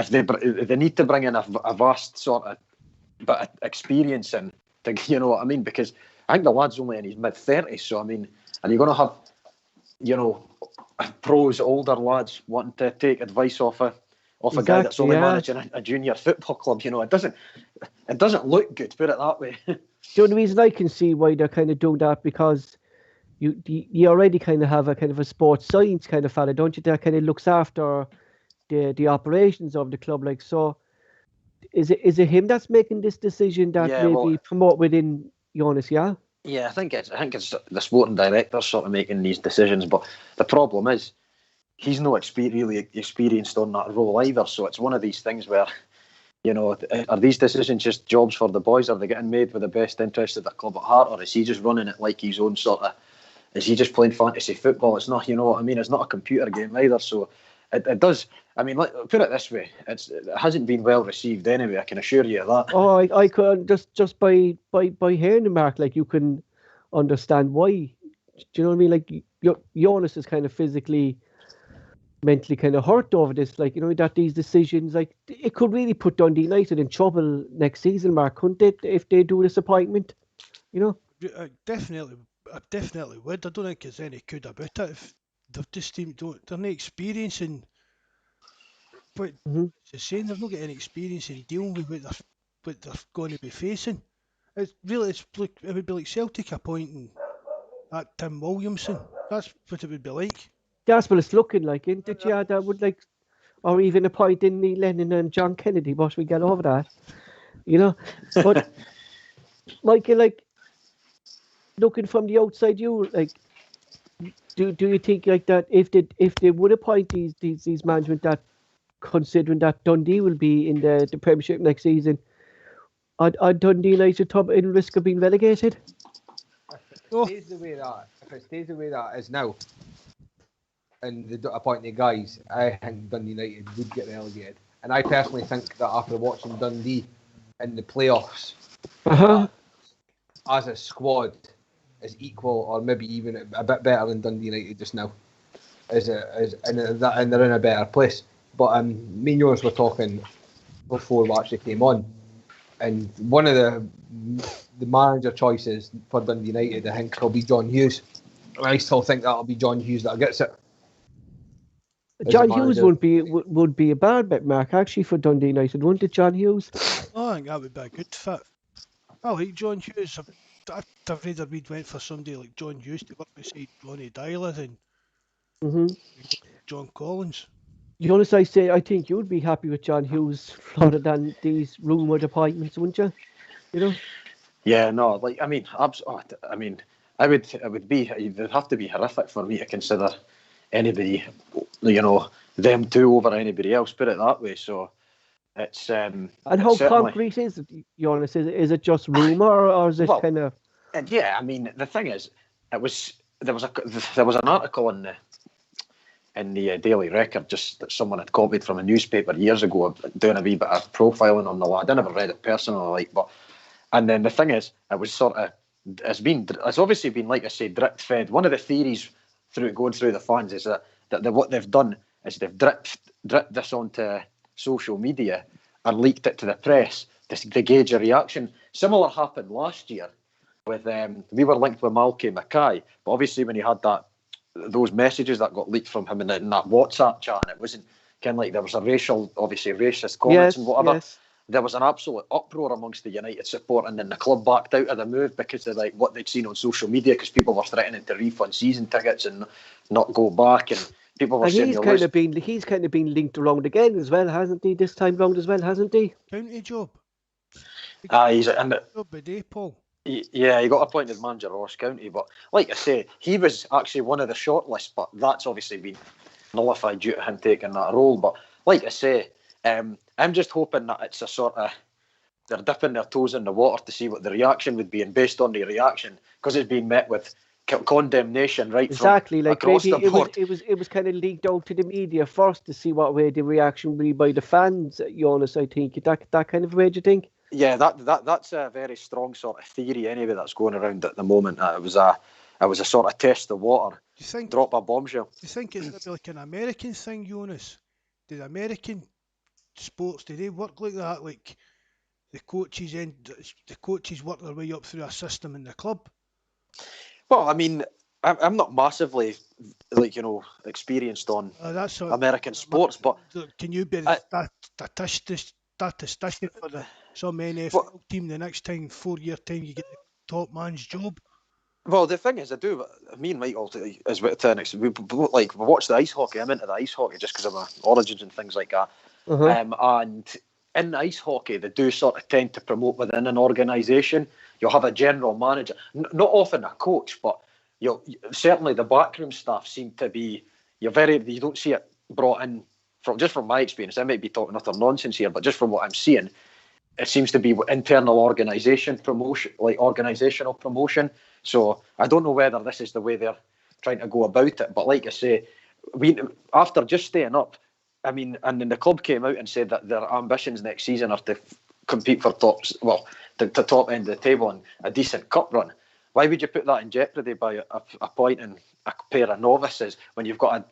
they need to bring in a vast sort of bit of experience in, you know what I mean? Because I think the lad's only in his mid-30s, so I mean, and you're going to have, pros, older lads wanting to take advice off a guy that's only managing a junior football club. You know, it doesn't look good. Put it that way. The only reason I can see why they're kind of doing that, because you already kind of have a kind of a sports science kind of fella, don't you? That kind of looks after the operations of the club. Like, so is it him that's making this decision that maybe promote within Joonas? Yeah. Yeah, I think it's the sporting director sort of making these decisions, but the problem is he's not really experienced on that role either. So it's one of these things where, you know, are these decisions just jobs for the boys? Are they getting made with the best interest of the club at heart, or is he just running it like his own sort of? Is he just playing fantasy football? It's not, you know what I mean? It's not a computer game either. So it does. I mean, put it this way: it hasn't been well received anyway. I can assure you of that. Oh, I could just by hearing the mark, like, you can understand why. Do you know what I mean? Like, Joonas is kind of physically, mentally kind of hurt over this. Like, you know, that these decisions, like, it could really put Dundee United in trouble next season, Mark, couldn't it? If they do this appointment, you know. I definitely would. I don't think there's any good about it. If they've just they're not experiencing. But it's saying they've not got any experience in dealing with what they're going to be facing. It would be like Celtic appointing that Tim Williamson. That's what it would be like. That's what it's looking like, isn't it? Yeah, that would, like, or even appointing Neil Lennon and John Kennedy. But we get over that, you know. But Michael, like, looking from the outside, you like, do you think like that if they would appoint these management, that considering that Dundee will be in the Premiership next season, are Dundee United in risk of being relegated? If it stays the way that is now, and they don't appoint the guys, I think Dundee United would get relegated. And I personally think that after watching Dundee in the playoffs, as a squad, is equal or maybe even a bit better than Dundee United just now. And they're in a better place. But me and yours were talking before we actually came on, and one of the manager choices for Dundee United, I think, will be John Hughes. And I still think that'll be John Hughes that gets it. John Hughes would be a bad bet, Mark, actually, for Dundee United, wouldn't it, John Hughes? I think that would be a good fit. I like John Hughes. I'd rather we'd went for somebody like John Hughes to work beside Ronnie Dyler than John Collins. Joonas, I think you'd be happy with John Hughes rather than these rumoured appointments, wouldn't you? You know? Yeah, no, like, I mean, it would have to be horrific for me to consider anybody, you know, them two over anybody else, put it that way. So it's and how concrete is it, Joonas? Is it just rumour, or is it kind of? Yeah, I mean, the thing is, there was an article in the Daily Record just that someone had copied from a newspaper years ago, doing a wee bit of profiling on the lad. I never read it personally, and then the thing is, it was sort of, it's obviously been, like I say, drip fed. One of the theories going through the fans is that what they've done is they've dripped this onto social media and leaked it to the press to gauge a reaction. Similar happened last year with we were linked with Malky Mackay, but obviously when he had those messages that got leaked from him in that WhatsApp chat, and it wasn't kind of like there was racist comments and whatever. Yes. There was an absolute uproar amongst the United support, and then the club backed out of the move because of like what they'd seen on social media, because people were threatening to refund season tickets and not go back, and people were saying he's kind of been linked around again as well, hasn't he? This time round as well, hasn't he? County job. He's Paul. Yeah, he got appointed manager of Ross County, but like I say, he was actually one of the shortlists, but that's obviously been nullified due to him taking that role. But like I say, I'm just hoping that it's a sort of, they're dipping their toes in the water to see what the reaction would be, and based on the reaction, because it's been met with condemnation exactly, from across the board. It was kind of leaked out to the media first to see what way the reaction would be by the fans, Joonas, I think. That kind of way, do you think? Yeah, that's a very strong sort of theory anyway that's going around at the moment. It was a sort of test the water. Do you think, drop a bombshell? Do you think it's like an American thing, Joonas? Do the American sports, do they work like that? Like the coaches work their way up through a system in the club? Well, I mean, I'm not massively experienced on That's a, American sports, but can you be the statistician for some NFL team the next time, 4 year time, you get the top man's job? well, the thing is, me and Michael, as we watch the ice hockey. I'm into the ice hockey just because of my origins and things like that. And in ice hockey, they do sort of tend to promote within an organisation. You'll have a general manager, not often a coach, but certainly the backroom staff seem to be. You don't see it brought in from my experience. I might be talking utter nonsense here, but just from what I'm seeing, it seems to be internal organisational promotion. So I don't know whether this is the way they're trying to go about it. But like I say, after just staying up, I mean, and then the club came out and said that their ambitions next season are to compete for the top end of the table and a decent cup run. Why would you put that in jeopardy by appointing a pair of novices when you've got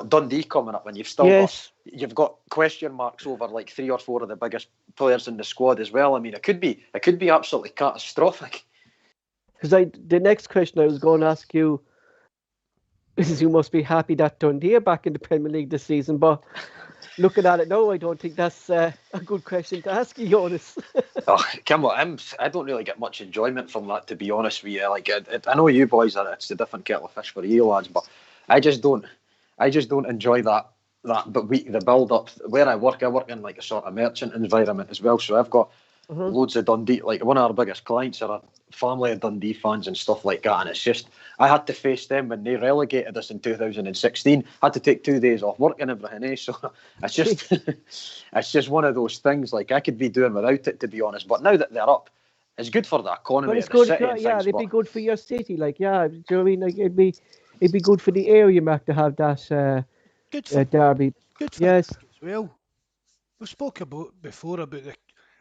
Dundee coming up, and you've got question marks over like 3 or 4 of the biggest players in the squad as well? I mean, it could be absolutely catastrophic. Because the next question I was going to ask you is, you must be happy that Dundee are back in the Premier League this season, but looking at it now, I don't think that's a good question to ask you, Joonas. Come on, I don't really get much enjoyment from that, to be honest with you. I know you boys it's a different kettle of fish for you lads, but I just don't enjoy that. But the build up where I work in like a sort of merchant environment as well. So I've got loads of Dundee. Like, one of our biggest clients are a family of Dundee fans and stuff like that, and it's just, I had to face them when they relegated us in 2016. I had to take 2 days off work and everything, so it's just it's just one of those things. Like, I could be doing without it, to be honest, but now that they're up, it's good for the economy. But it's good, it'd be good for your city. Like, do you know what I mean? Like, it'd be good for the area, Mac, to have that derby. Good for as well. We spoke about before about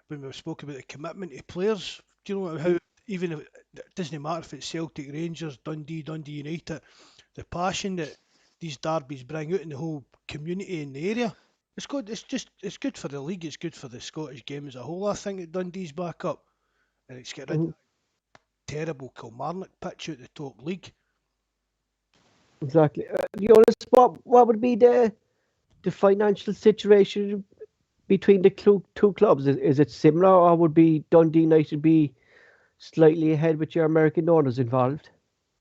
when we spoke about the commitment to players. Do you know how, even if it doesn't matter if it's Celtic, Rangers, Dundee United, the passion that these derbies bring out in the whole community in the area, it's good. It's good for the league. It's good for the Scottish game as a whole. I think that Dundee's back up, and it's getting rid of that terrible Kilmarnock pitch out the top league. Exactly. Joonas, what would be the financial situation between the two clubs? Is it similar, or would be Dundee United be slightly ahead with your American owners involved?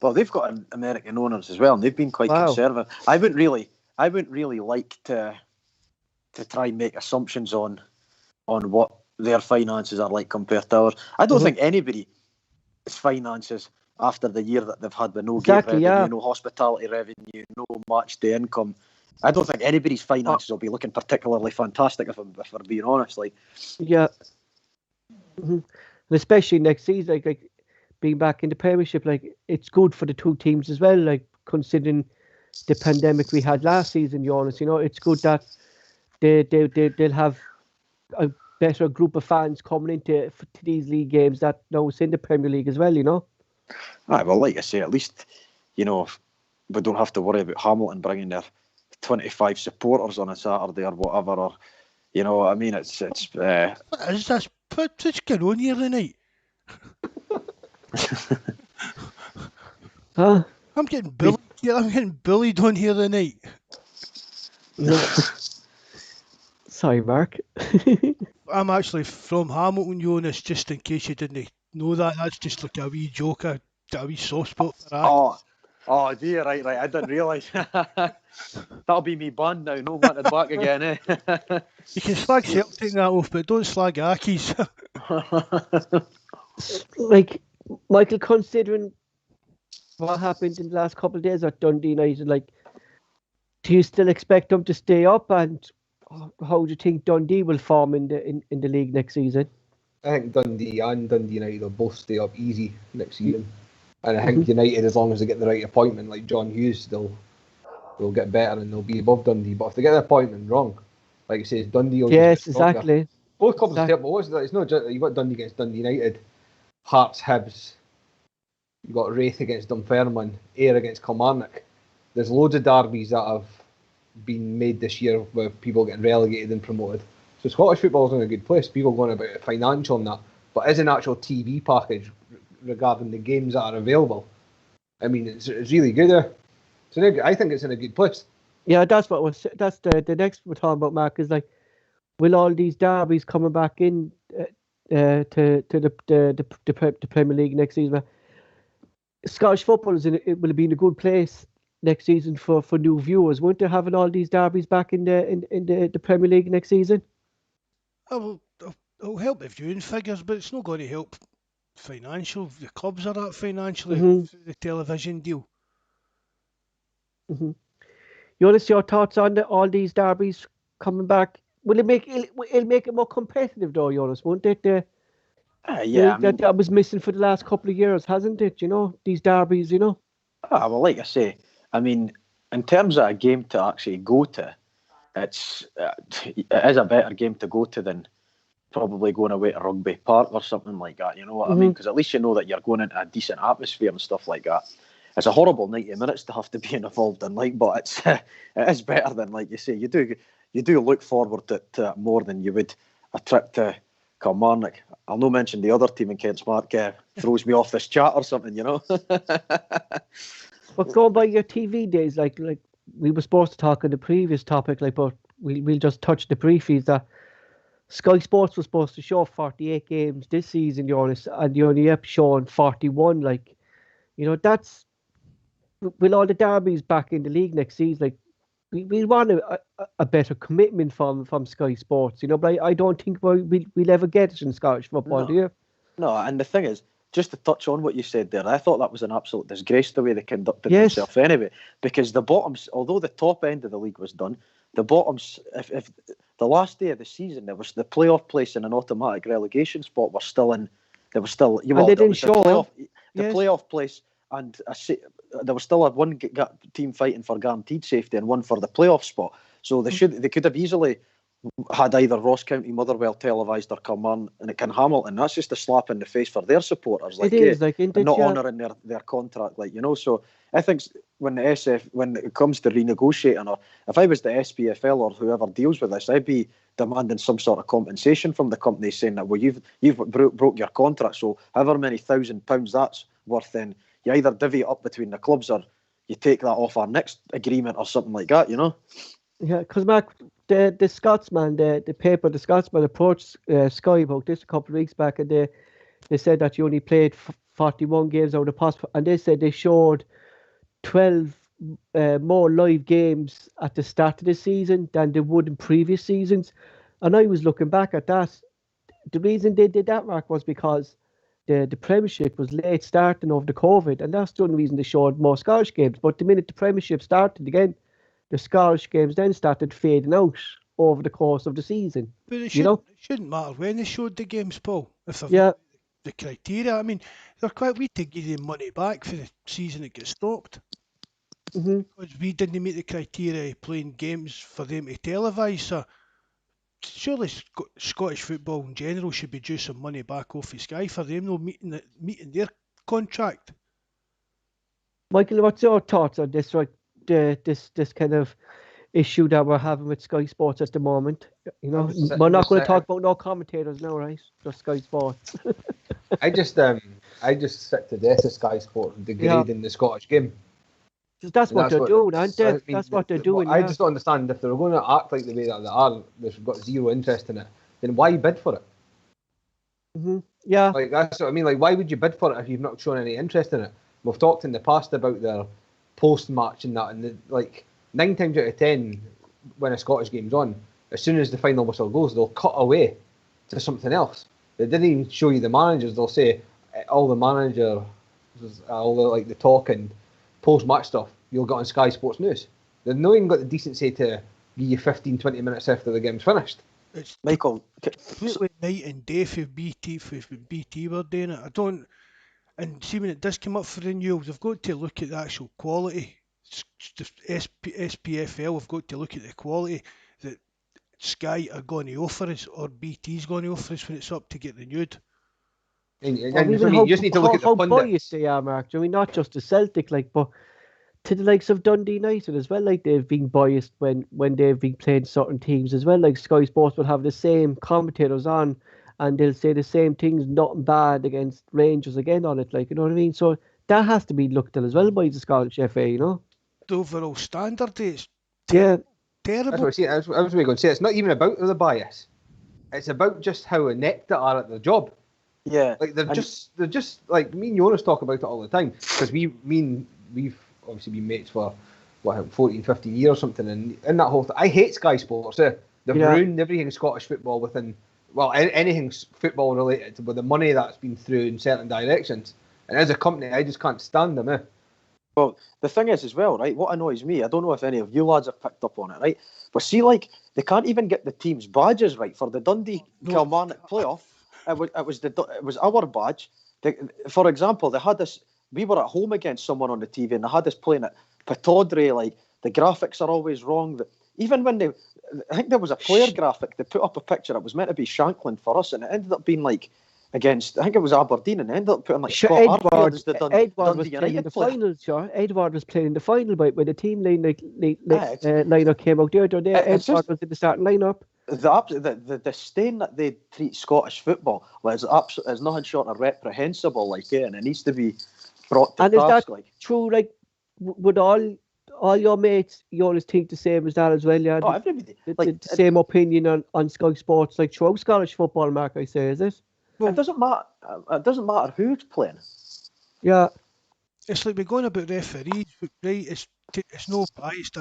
Well, they've got American owners as well, and they've been quite conservative. I wouldn't really like to try and make assumptions on what their finances are like compared to ours. I don't think anybody's finances after the year that they've had with no gate revenue, no hospitality revenue, no match day income. I don't think anybody's finances will be looking particularly fantastic, if we're being honest. Like, and especially next season, like being back in the Premiership, like, it's good for the two teams as well. Like, considering the pandemic we had last season, Joonas, it's good that they'll have a better group of fans coming into these league games that now it's in the Premier League as well. Right, well, like I say, at least we don't have to worry about Hamilton bringing their 25 supporters on a Saturday or whatever, or what I mean. It's What is this? What's going on here tonight? Huh? I'm getting bullied. I'm getting bullied on here tonight. Sorry, Mark. I'm actually from Hamilton, Joonas, just in case you didn't know that. That's just like a wee joke, a wee soft spot for that. Oh dear, right. I didn't realise. That'll be me banned now. No wanted back again, eh? You can slag Celtic that off, but don't slag Accies. Like, Michael, considering what happened in the last couple of days at Dundee United, like, do you still expect them to stay up, and how do you think Dundee will form in the league next season? I think Dundee and Dundee United will both stay up easy next season. And I think United, as long as they get the right appointment, like John Hughes, they'll get better and they'll be above Dundee. But if they get the appointment wrong, like it says, Dundee will exactly. Both clubs are terrible. It's not just, you've got Dundee against Dundee United, Hearts, Hibs, you've got Wraith against Dunfermline, Ayr against Kilmarnock. There's loads of derbies that have been made this year with people getting relegated and promoted. So Scottish football's in a good place. People going about it financial and that, but as an actual TV package regarding the games that are available, I mean, it's really good. I think it's in a good place. Yeah, that's the next we're talking about, Mark, is like, will all these derbies coming back in to the Premier League next season? Scottish football it will be in a good place next season for new viewers. Won't they, having all these derbies back in the Premier League next season? It'll help the viewing figures, but it's not going to help financial. The clubs are that financially through the television deal. Mm-hmm. You want to see your thoughts on all these derbies coming back? Will it'll make it more competitive though, Jonas, won't it? Yeah, that was missing for the last couple of years, hasn't it? These derbies, well, like I say, I mean, in terms of a game to actually go to, it is a better game to go to than probably going away to Rugby Park or something like that. You know what I mean? Because at least you know that you're going into a decent atmosphere and stuff like that. It's a horrible 90 minutes to have to be involved in, but it is better than, like you say, you do look forward to it more than you would a trip to Kilmarnock. I'll not mention the other team in Kent's Mark throws me off this chat or something, But going by your TV days, like we were supposed to talk on the previous topic, but we'll just touch the briefly, that Sky Sports was supposed to show 48 games this season, Jonas, and you only up showing 41. That's, with all the derbies back in the league next season, we want a better commitment from Sky Sports, but I don't think we'll ever get it in Scottish football, do you? No, and the thing is, just to touch on what you said there, I thought that was an absolute disgrace the way they conducted themselves anyway, because the bottoms, although the top end of the league was done, the bottoms, if the last day of the season, there was the playoff place and an automatic relegation spot were still in, they were still, they didn't show the playoff place, and there was still one team fighting for guaranteed safety and one for the playoff spot. So they could have easily had either Ross County, Motherwell televised or Kilmarnock and Hamilton. That's just a slap in the face for their supporters. It is not honouring their contract, So I think when it comes to renegotiating, or if I was the SPFL or whoever deals with this, I'd be demanding some sort of compensation from the company, saying that, well, you've broke your contract, so however many £1,000 that's worth, then you either divvy it up between the clubs or you take that off our next agreement or something like that, Yeah, because Mark, the Scotsman, the paper, the Scotsman approached Sky about this a couple of weeks back, and they said that you only played 41 games out of the possible, and they said they showed 12 more live games at the start of the season than they would in previous seasons. And I was looking back at that. The reason they did that, Mark, was because the Premiership was late starting over the COVID, and that's the only reason they showed more Scottish games. But the minute the Premiership started again, the Scottish games then started fading out over the course of the season. But it shouldn't matter when they showed the games, Paul. If they've the criteria, I mean, they're quite weak to give them money back for the season it gets stopped. Because we didn't meet the criteria playing games for them to televise. So surely Scottish football in general should be due some money back off of Sky for them not meeting their contract. Michael, what's your thoughts on this? Right, this kind of issue that we're having with Sky Sports at the moment. We're not going to talk about no commentators now, right? Just Sky Sports. I just sick to death of Sky Sports degrading the Scottish game. That's what they're doing, aren't they? That's what they're doing. I just don't understand, if they're going to act like the way that they are, they've got zero interest in it, then why bid for it? Yeah. That's what I mean. Why would you bid for it if you've not shown any interest in it? We've talked in the past about their post-match and that, and 9 times out of 10, when a Scottish game's on, as soon as the final whistle goes, they'll cut away to something else. They didn't even show you the managers. They'll say all the manager, all the talk and post-match stuff you'll get on Sky Sports News. They've not even got the decency to give you 15-20 minutes after the game's finished. It's Michael, completely night and day for BT were doing it. I don't, and see when it does come up for renewal, they've got to look at the actual quality. SPFL have got to look at the quality that Sky are going to offer us or BT's going to offer us when it's up to get renewed. You just need to look at the pundits. How biased they are, Mark. I mean, not just the Celtic, but to the likes of Dundee United as well. They've been biased when they've been playing certain teams as well. Sky Sports will have the same commentators on, and they'll say the same things, nothing bad against Rangers again on it. You know what I mean? So that has to be looked at as well by the Scottish FA, you know. The overall standard, it's Yeah, That's terrible. what I see. I was going to say. It's not even about the bias. It's about just how inept they are at their job. Yeah, Like they're just like me and Joonas talk about it all the time because we've obviously been mates for 14, 15 years or something, and in that whole I hate Sky Sports. They've ruined everything Scottish football within anything football related with the money that's been through in certain directions. And as a company, I just can't stand them. Well, the thing is as well, right, what annoys me, I don't know if any of you lads have picked up on it, right, but see, like, they can't even get the team's badges right for the Dundee Kilmarnock playoff. It was our badge. For example, they had this, we were at home against someone on the TV and they had us playing at Pataudry, like, the graphics are always wrong. Even when I think there was a player graphic, they put up a picture, it was meant to be Shanklin for us, and it ended up being like, against, I think it was Aberdeen, and ended up putting like Scott Arfield as the Dundee United player. Final, sure. Edward was playing in the final, but when the team lineup came out the other day, Edward was in the starting lineup. The disdain that they treat Scottish football is nothing short of reprehensible, like, and it needs to be brought to and task. Is that true? Like, would all your mates, you always think the same as that as well? Yeah, everybody the same opinion on Sky Sports, like throughout Scottish football, Mark. I say, is it? Well, it doesn't matter. It doesn't matter who's playing. Yeah, it's like we're going about referees, right? It's no bias.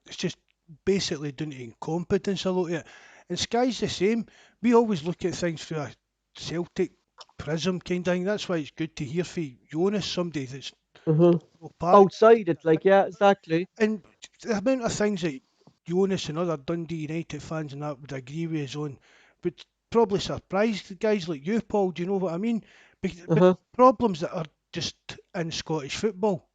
It's just basically down to incompetence a lot of it. And Sky's the same. We always look at things through a Celtic prism kind of thing. That's why it's good to hear from Joonas, somebody that's outside it. Like, yeah, exactly. And the amount of things that Joonas and other Dundee United fans and that would agree with us on, but probably surprised guys like you, Paul. Do you know what I mean? But problems that are just in Scottish football.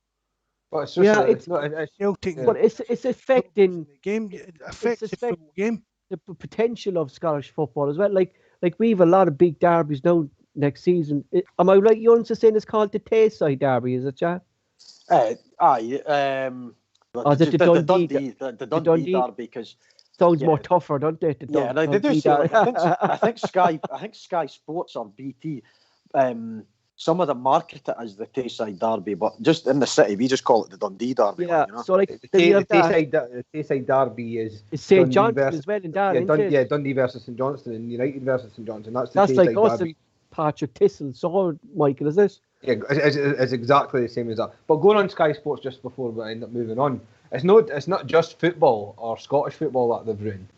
Well, it's just it's Celtic, but it's affecting the game. It affects the football game. The potential of Scottish football as well. Like we have a lot of big derbies now next season. Am I right? You're saying it's called the Tayside Derby, is it, yeah? The Dundee Derby, because sounds more tougher, don't they? They do. Say, like, I think Sky Sports or BT, some of them market it as the Tayside Derby, but just in the city, we just call it the Dundee Derby. Yeah, you know? so like the Tayside Derby is St Johnstone as well in that. Dundee versus St Johnstone and United versus St Johnstone. That's like us Derby. and Patrick Thistle, so Michael, is this? Yeah, it's exactly the same as that. But going on Sky Sports just before we end up moving on, it's not just football or Scottish football that they've ruined.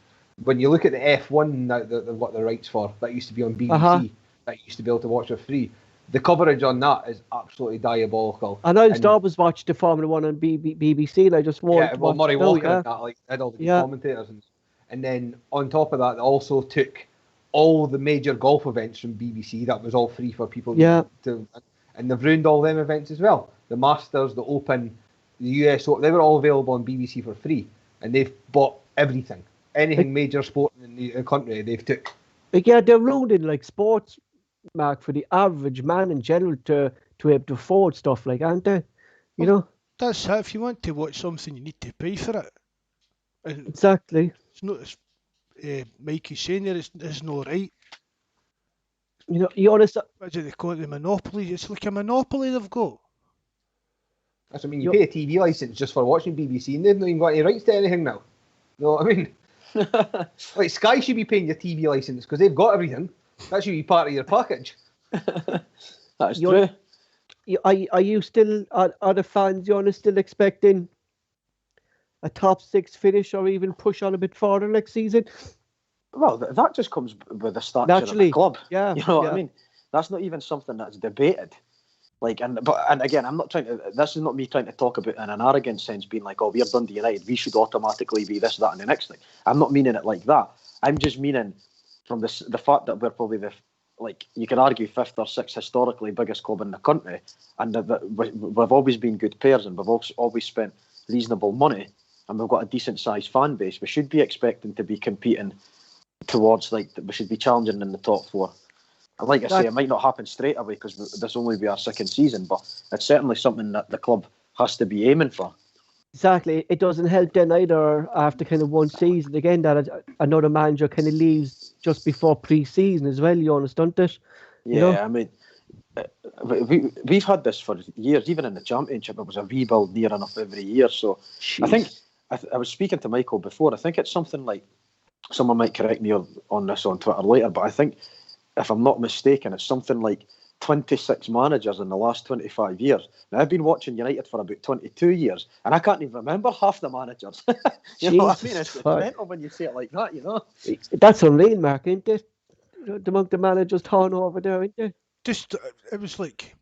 When you look at the F1 that they've got the rights for, that used to be on BBC, that you used to be able to watch for free. The coverage on that is absolutely diabolical. I know I was watching the Formula 1 on BBC, and I just wanted to Murray Walker and that, like, had all the commentators. And then on top of that, they also took all the major golf events from BBC. That was all free for people to... And they've ruined all them events as well. The Masters, the Open, the US Open, they were all available on BBC for free. And they've bought everything. Anything major sport in the country, they've took. Like, yeah, they're ruining like sports, Mark, for the average man in general to be able to afford stuff, like, aren't they? You know? That's it. If you want to watch something, you need to pay for it. And exactly. It's not, Mikey's saying there, it's not right. You know, you honest. What do they call it? The monopoly. It's like a monopoly they've got. That's what I mean. You pay a TV license just for watching BBC, and they've not even got any rights to anything now. You know what I mean? Like, Sky should be paying your TV license because they've got everything. That should be part of your package. That's true. Are you still? Are the fans, Joonas, still expecting a top 6 finish or even push on a bit further next season? Well, that just comes with the stature of the club. Yeah, you know what I mean. That's not even something that's debated. Like, and again, I'm not trying to. This is not me trying to talk about in an arrogant sense, being like, "Oh, we're Dundee United. We should automatically be this, that, and the next thing." I'm not meaning it like that. I'm just meaning from the fact that we're probably you can argue 5th or 6th historically biggest club in the country, and we've always been good players, and we've always spent reasonable money, and we've got a decent sized fan base. We should be expecting to be competing towards, like, we should be challenging in the top 4. And like I say, it might not happen straight away because this will only be our 2nd season, but it's certainly something that the club has to be aiming for. Exactly. It doesn't help then either after kind of one season again that another manager kind of leaves just before pre-season as well, you understand it? Yeah, I mean, we've had this for years. Even in the Championship, it was a rebuild near enough every year. So Jeez. I think I was speaking to Michael before. I think it's something like, someone might correct me on this on Twitter later, but I think, if I'm not mistaken, it's something like 26 managers in the last 25 years. Now, I've been watching United for about 22 years, and I can't even remember half the managers. You know what I mean? It's mental when you say it like that, you know? That's unreal, Mark, isn't it? The amount the managers torn over there, isn't it? Just, it was like,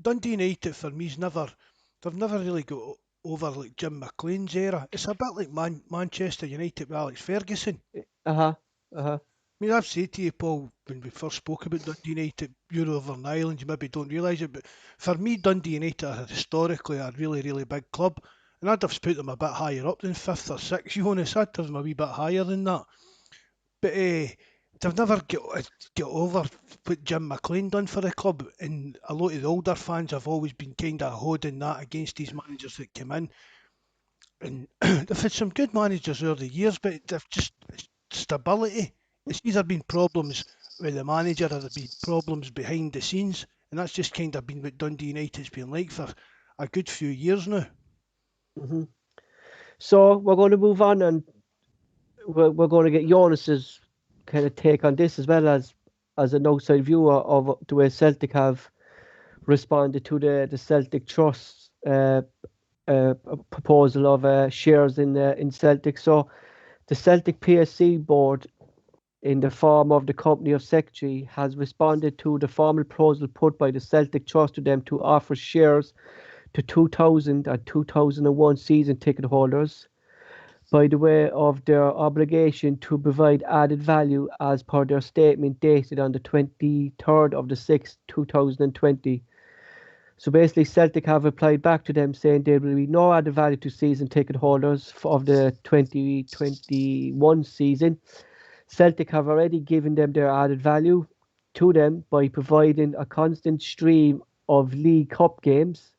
Dundee United for me they've never really got over like Jim McLean's era. It's a bit like Manchester United with Alex Ferguson. Uh-huh. I mean, I've said to you, Paul, when we first spoke about Dundee United, you're over in Ireland, you maybe don't realise it, but for me, Dundee United are historically a really, really big club, and I'd have put them a bit higher up than 5th or 6th, Jonas. I'd have them a wee bit higher than that. But they've never get over what Jim McLean done for the club, and a lot of the older fans have always been kind of holding that against these managers that came in. And they've had some good managers over the years, but they've just stability. It's either been problems with the manager or there's been problems behind the scenes, and that's just kind of been what Dundee United's been like for a good few years now. Mm-hmm. So we're going to move on, and we're going to get Jonas's kind of take on this, as well as an outside viewer of the way Celtic have responded to the Celtic Trust proposal of shares in Celtic. So the Celtic PSC board, in the form of the Company of Secretary, has responded to the formal proposal put by the Celtic Trust to them to offer shares to 2000 and 2001 season ticket holders by the way of their obligation to provide added value, as per their statement dated on the 23rd of the 6th, 2020. So basically, Celtic have replied back to them saying there will be no added value to season ticket holders of the 2021 season. Celtic have already given them their added value to them by providing a constant stream of League Cup games,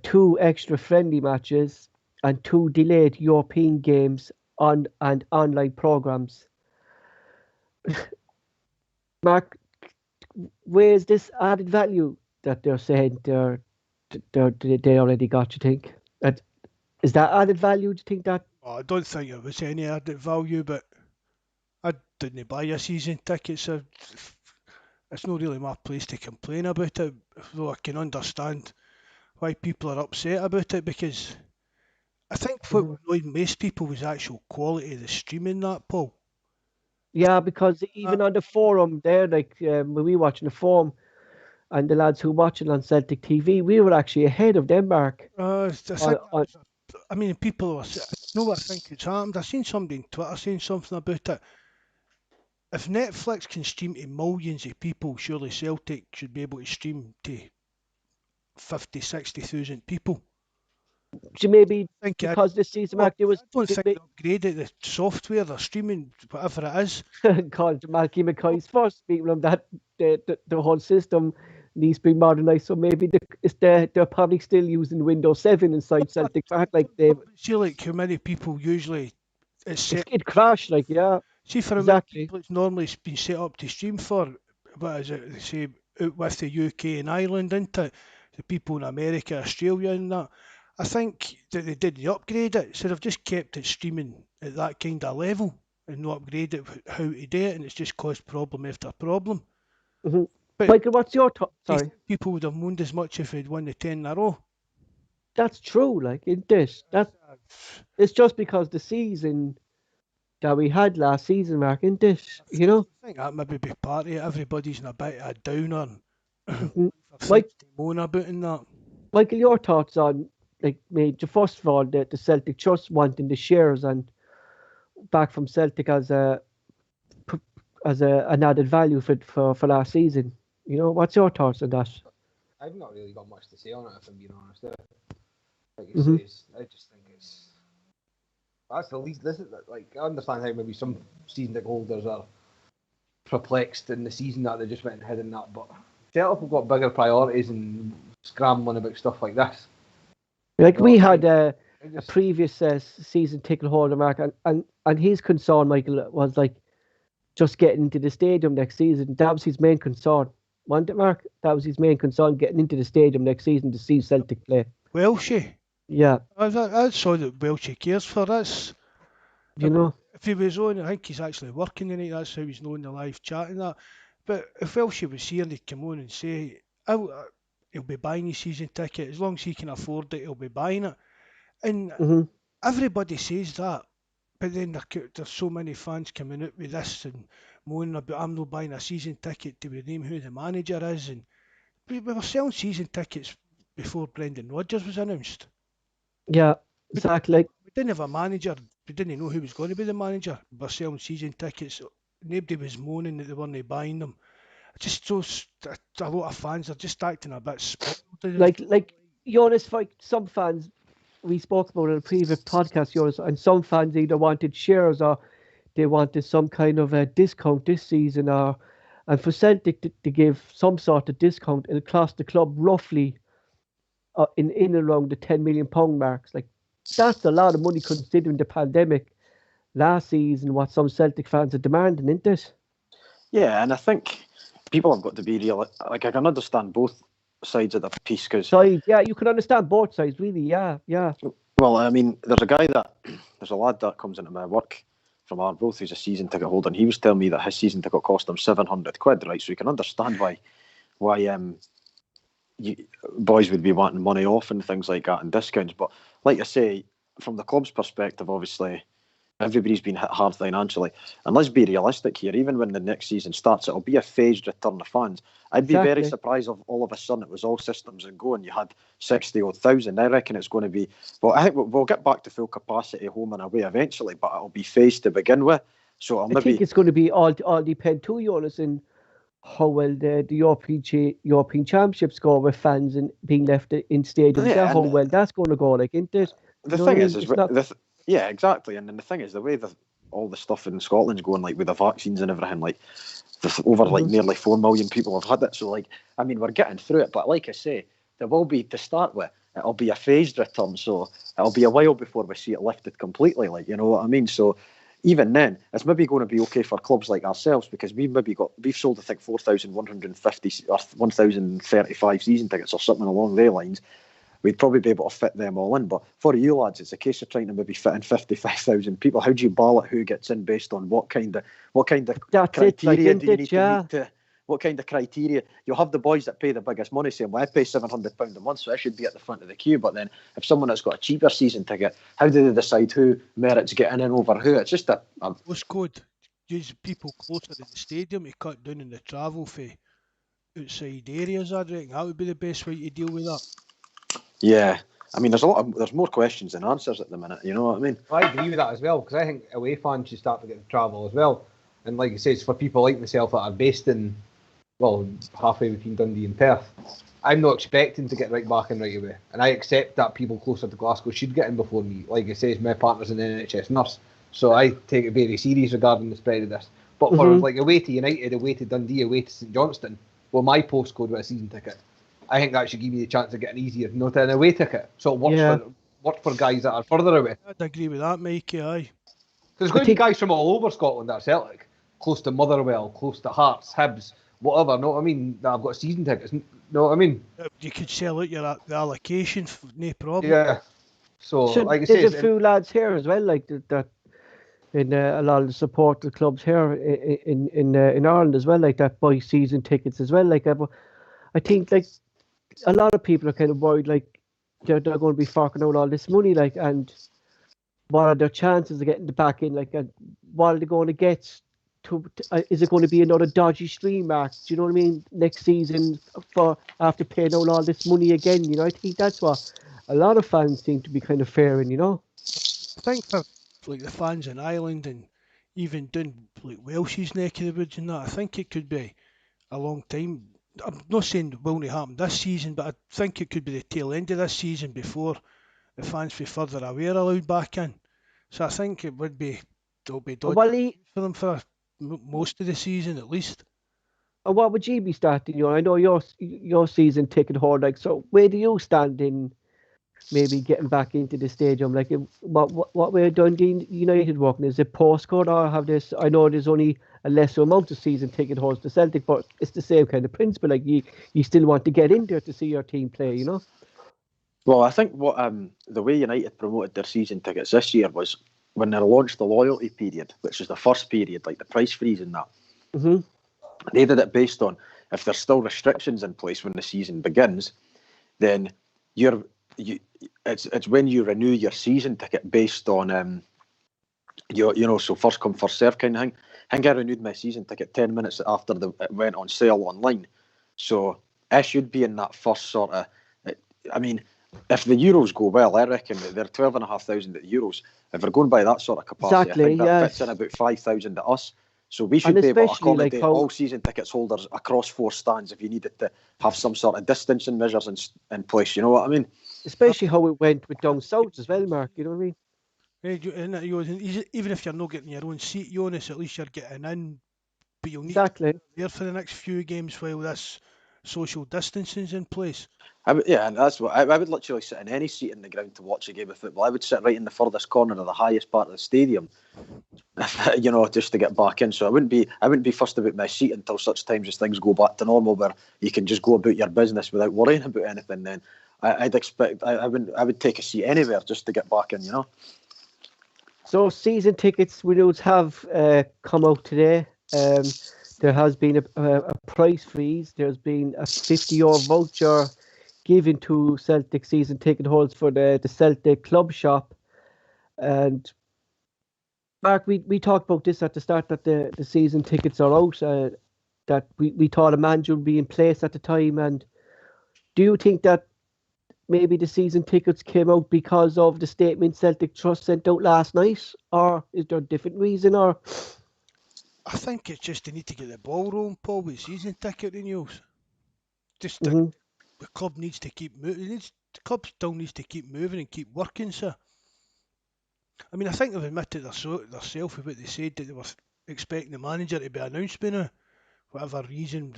2 extra friendly matches, and 2 delayed European games and online programs. Mark, where's this added value that they're saying they already got, you think? Is that added value? Do you think that? Well, I don't think it was any added value, but I didn't buy a season ticket, so it's not really my place to complain about it, though I can understand why people are upset about it, because I think what annoyed most people was the actual quality of the streaming, that, Paul. Yeah, because even on the forum there, like when we were watching the forum, and the lads who watch it on Celtic TV, we were actually ahead of them, Mark. I mean, people are, know what I think it's happened. I've seen somebody on Twitter saying something about it. If Netflix can stream to millions of people, surely Celtic should be able to stream to 50, 60,000 people. So maybe because this season, Mark, there was... I don't think they upgraded the software, they're streaming, whatever it is. God, Malky McCoy's first speaking of that, the whole system needs to be modernised. So maybe they're probably still using Windows 7 inside Celtic Park, like they... See, like, how many people usually... It crashed, like, yeah. See, for exactly. People, it's normally been set up to stream for, what is it, they say, out with the UK and Ireland, isn't it? The people in America, Australia and that. I think that they didn't upgrade it, so they've just kept it streaming at that kind of level and not upgrade it how to do it, and it's just caused problem after problem. Mm-hmm. But Michael, what's your sorry? People would have moaned as much if they'd won the 10 in a row. That's true, like, in this. It's just because the season that we had last season, Mark, in this, you know? I think that maybe be part of it. Everybody's in a bit of a downer. Moan about in that. Michael, your thoughts on, like, first of all, the Celtic Trust wanting the shares and back from Celtic as an added value for last season. You know, what's your thoughts on that? I've not really got much to say on it, if I'm being honest. Like you say, I just think that's the least. This is like, I understand how maybe some season ticket holders are perplexed in the season that they just went ahead in that, but Celtic have got bigger priorities and scrambling about stuff like this. Like, we had a previous season ticket holder, Mark, and his concern, Michael, was like just getting into the stadium next season. That was his main concern, wasn't it, Mark? That was his main concern, getting into the stadium next season to see Celtic play. Welshie. Yeah, That's all that Welshie cares for. That's you know. if he was on, I think he's actually working tonight. That's how he's known the live chat and that. But if Welshie was here, he'd come on and say, he'll be buying his season ticket. As long as he can afford it, he'll be buying it. And Mhm. everybody says that. But then there's so many fans coming out with this and moaning about I'm not buying a season ticket to name who the manager is. And we were selling season tickets before Brendan Rodgers was announced. Yeah, exactly. We didn't have a manager. We didn't know who was going to be the manager. We were selling season tickets. Nobody was moaning that they weren't buying them. Just those a lot of fans are just acting a bit spoiled. Like Jonas, like some fans, we spoke about in a previous podcast, Jonas, and some fans either wanted shares or they wanted some kind of a discount this season, and for Celtic to give some sort of discount, it'll cost the club roughly in around the £10 million marks. Like, that's a lot of money considering the pandemic last season, what some Celtic fans are demanding, isn't it? Yeah, and I think people have got to be real. Like, I can understand both sides of the piece because. Yeah, you can understand both sides, really. Yeah. Well, I mean, there's a lad that comes into my work from Arbroath who's a season ticket holder, and he was telling me that his season ticket cost him £700, right? So you can understand why boys would be wanting money off and things like that and discounts. But like I say, from the club's perspective, obviously, everybody's been hit hard financially. And let's be realistic here, even when the next season starts, it'll be a phased return of fans. I'd be very surprised if all of a sudden it was all systems and go and you had 60,000. I reckon it's going to be, well, I think we'll get back to full capacity home and away eventually, but it'll be phased to begin with. So I think it's going to be all depend too, Jonas, and how well the European Championships go with fans and being left in stadiums. How well that's going to go, like, isn't it? The thing is, yeah, exactly. And then the thing is, the way all the stuff in Scotland's going, like with the vaccines and everything, like over like nearly 4 million people have had it. So, like, I mean, we're getting through it. But like I say, there will be, to start with, it'll be a phased return. So it'll be a while before we see it lifted completely. Like, you know what I mean? So even then, it's maybe going to be okay for clubs like ourselves because we've sold, I think, 4,150 or 1,035 season tickets or something along their lines. We'd probably be able to fit them all in. But for you lads, it's a case of trying to maybe fit in 55,000 people. How do you ballot who gets in based on what kind of criteria do you need to meet to? What kind of criteria? You'll have the boys that pay the biggest money saying, well, I pay £700 a month, so I should be at the front of the queue. But then if someone that's got a cheaper season ticket, how do they decide who merits getting in over who? It's just a postcode. Use people closer to the stadium to cut down on the travel for outside areas. I reckon that would be the best way to deal with that. Yeah, I mean, there's more questions than answers at the minute. You know what I mean? I agree with that as well because I think away fans should start to get to travel as well. And like you say, it's for people like myself that are based in, well, halfway between Dundee and Perth. I'm not expecting to get right back in right away, and I accept that people closer to Glasgow should get in before me. Like I say, my partner's an NHS nurse, so I take it very serious regarding the spread of this. But for like away to United, away to Dundee, away to St Johnstone, well, my postcode with a season ticket, I think that should give me the chance of getting easier, not an away ticket. So it works for guys that are further away. I'd agree with that, Mikey. Aye. There's going to be guys from all over Scotland that are Celtic, close to Motherwell, close to Hearts, Hibs, whatever. Know what I mean? That I've got season tickets. Know what I mean? You could sell out the allocation, no problem. Yeah. So like I say, there's a few lads here as well, like that. In a lot of the supporter clubs here in Ireland as well, like that, buy season tickets as well. Like I think like a lot of people are kind of worried, like they're going to be forking out all this money, like, and what are their chances of getting the back in? Like, what are they going to get? Is it going to be another dodgy stream, Mark? Do you know what I mean? Next season, for after paying out all this money again, you know, I think that's what a lot of fans seem to be kind of fearing, you know. I think for like the fans in Ireland and even down like Welsh's neck of the woods and that, I think it could be a long time. I'm not saying it will not happen this season, but I think it could be the tail end of this season before the fans from further away are allowed back in. So I think it'll be dodgy for them for most of the season at least. And what would you be starting? You know, I know your season ticket holder. Like, so where do you stand in maybe getting back into the stadium? Like, what way Dundee United working? Is it postcode or have this? I know there's only a lesser amount of season ticket holders to Celtic, but it's the same kind of principle. Like you still want to get in there to see your team play, you know. Well, I think what the way United promoted their season tickets this year was when they launched the loyalty period, which is the first period, like the price freeze and that. Mm-hmm. They did it based on if there's still restrictions in place when the season begins, then it's when you renew your season ticket based on so first come first serve kind of thing. I think I renewed my season ticket 10 minutes after it went on sale online, so I should be in that first sort of. I mean, if the Euros go well, I reckon they're 12,500 at the Euros. If we're going by that sort of capacity, Exactly, I think that fits in about 5,000 to us. So we should and be able to especially accommodate all season tickets holders across 4 stands if you needed to have some sort of distancing measures in place. You know what I mean? Especially how it went with down south as well, Mark. You know what I mean? Even if you're not getting your own seat, Jonas, at least you're getting in. But you'll need Exactly. to be there for the next few games while this social distancing's in place. And that's what I would literally sit in any seat in the ground to watch a game of football. I would sit right in the furthest corner of the highest part of the stadium, just to get back in. So I wouldn't be fussed about my seat until such times as things go back to normal, where you can just go about your business without worrying about anything. Then I'd expect I would take a seat anywhere just to get back in. So season tickets renewals have come out today. There has been a price freeze. There's been a €50 voucher given to Celtic season ticket holders for the Celtic club shop. And Mark, we talked about this at the start, that the season tickets are out, that we thought a manager would be in place at the time. And do you think that maybe the season tickets came out because of the statement Celtic Trust sent out last night? Or is there a different reason? Or I think it's just they need to get the ball rolling, Paul, with season ticket renewals. Just Mhm. the club needs to keep moving. The club still needs to keep moving and keep working, sir. I mean, I think they've admitted themselves with what they said, that they were expecting the manager to be announced by now. Whatever reason,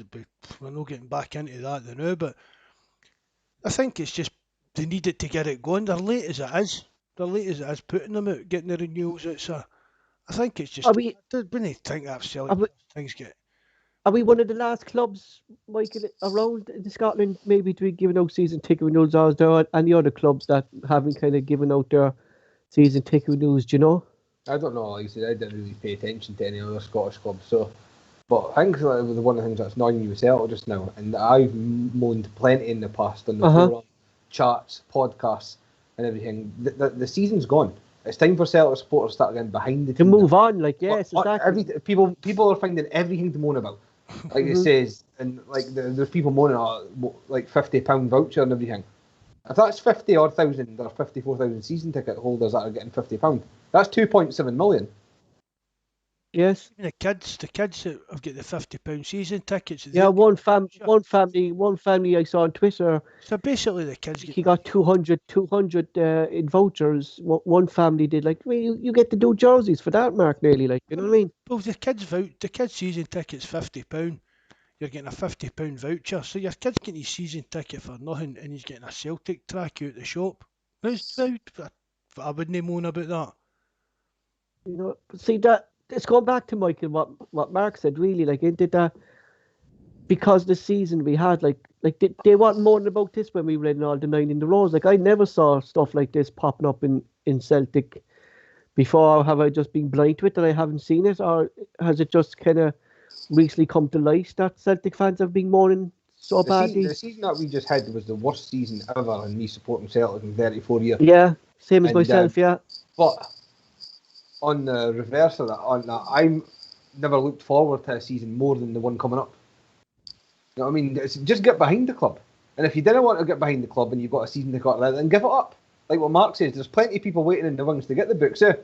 we're not getting back into that now, but I think it's just they needed to get it going. They're late as it is. Putting them out, getting the renewals out, sir. I think it's just, Are we when they think that silly, are we, things get... are we one of the last clubs, Michael, around in Scotland maybe to be giving out season ticket renewals? Or is there any other clubs that haven't kind of given out their season ticket renewals? Do you know? I don't know. Like I said, I didn't really pay attention to any other Scottish clubs. So, but I think that was one of the things that's annoying you with Celtic just now, and I've moaned plenty in the past on the forum, chats, podcasts, and everything. The season's gone. It's time for Celtic supporters to start getting behind the team. To move on, like, yes, exactly. People are finding everything to moan about. Like it says, and like there's people moaning about like £50 voucher and everything. If that's 50,000 or 54,000 season ticket holders that are getting £50, that's 2.7 million. Yes. The kids that have got the £50 season tickets. Yeah, one family I saw on Twitter. So basically, the kids he got 200 in vouchers. One family did. Like, well, you get to do jerseys for that, Mark. Nearly, like, you know what I mean? Well, the kids season ticket's £50. You're getting a £50 voucher. So your kid's getting his season ticket for nothing, and he's getting a Celtic track out the shop. I wouldn't moan about that. You know, see that. It's going back to Michael, what Mark said, really, like, it did that because the season we had, like they weren't moaning about this when we were in all the 9 in the rows. Like, I never saw stuff like this popping up in Celtic before. Have I just been blind to it that I haven't seen it, or has it just kind of recently come to light that Celtic fans have been moaning so badly? The season that we just had was the worst season ever in me supporting Celtic in 34 years. Yeah, same as myself, yeah. But on the reverse of that, I'm never looked forward to a season more than the one coming up. You know what I mean? Just get behind the club. And if you didn't want to get behind the club and you've got a season to cut, then give it up. Like what Mark says, there's plenty of people waiting in the wings to get the books, eh?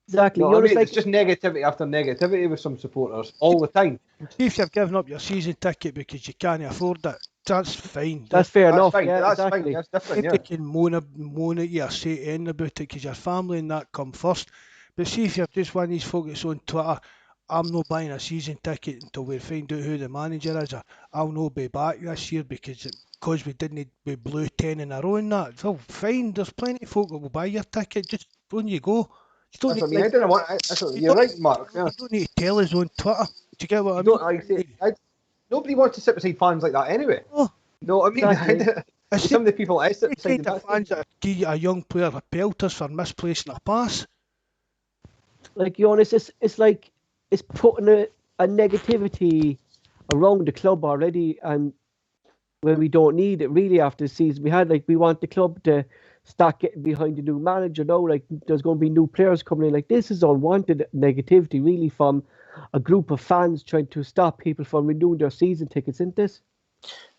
Exactly. You know what I mean? It's just negativity after negativity with some supporters all the time. If you've given up your season ticket because you can't afford it, that's fine. That's fair enough. Fine. Yeah, That's exactly. fine. That's different. If you can moan at you or say anything about it because your family and that come first. But see, if you're just one of these folks on Twitter, I'm not buying a season ticket until we find out who the manager is. I'll not be back this year because we blew 10 in a row and that. So fine, there's plenty of folk that will buy your ticket. Just when you go. You're right, Mark. Yeah. You don't need to tell us on Twitter. Do you get what I You mean? don't like say. Nobody wants to sit beside fans like that anyway. Oh, No, what I mean, exactly. some of the people I sit the beside kind them. of fans that give a young player a pelters for misplacing a pass. Like, Jonas, it's like it's putting a negativity around the club already, and when we don't need it really after the season we had, like, we want the club to start getting behind the new manager now. Like, there's going to be new players coming in. Like, this is unwanted negativity really from a group of fans trying to stop people from renewing their season tickets, isn't this?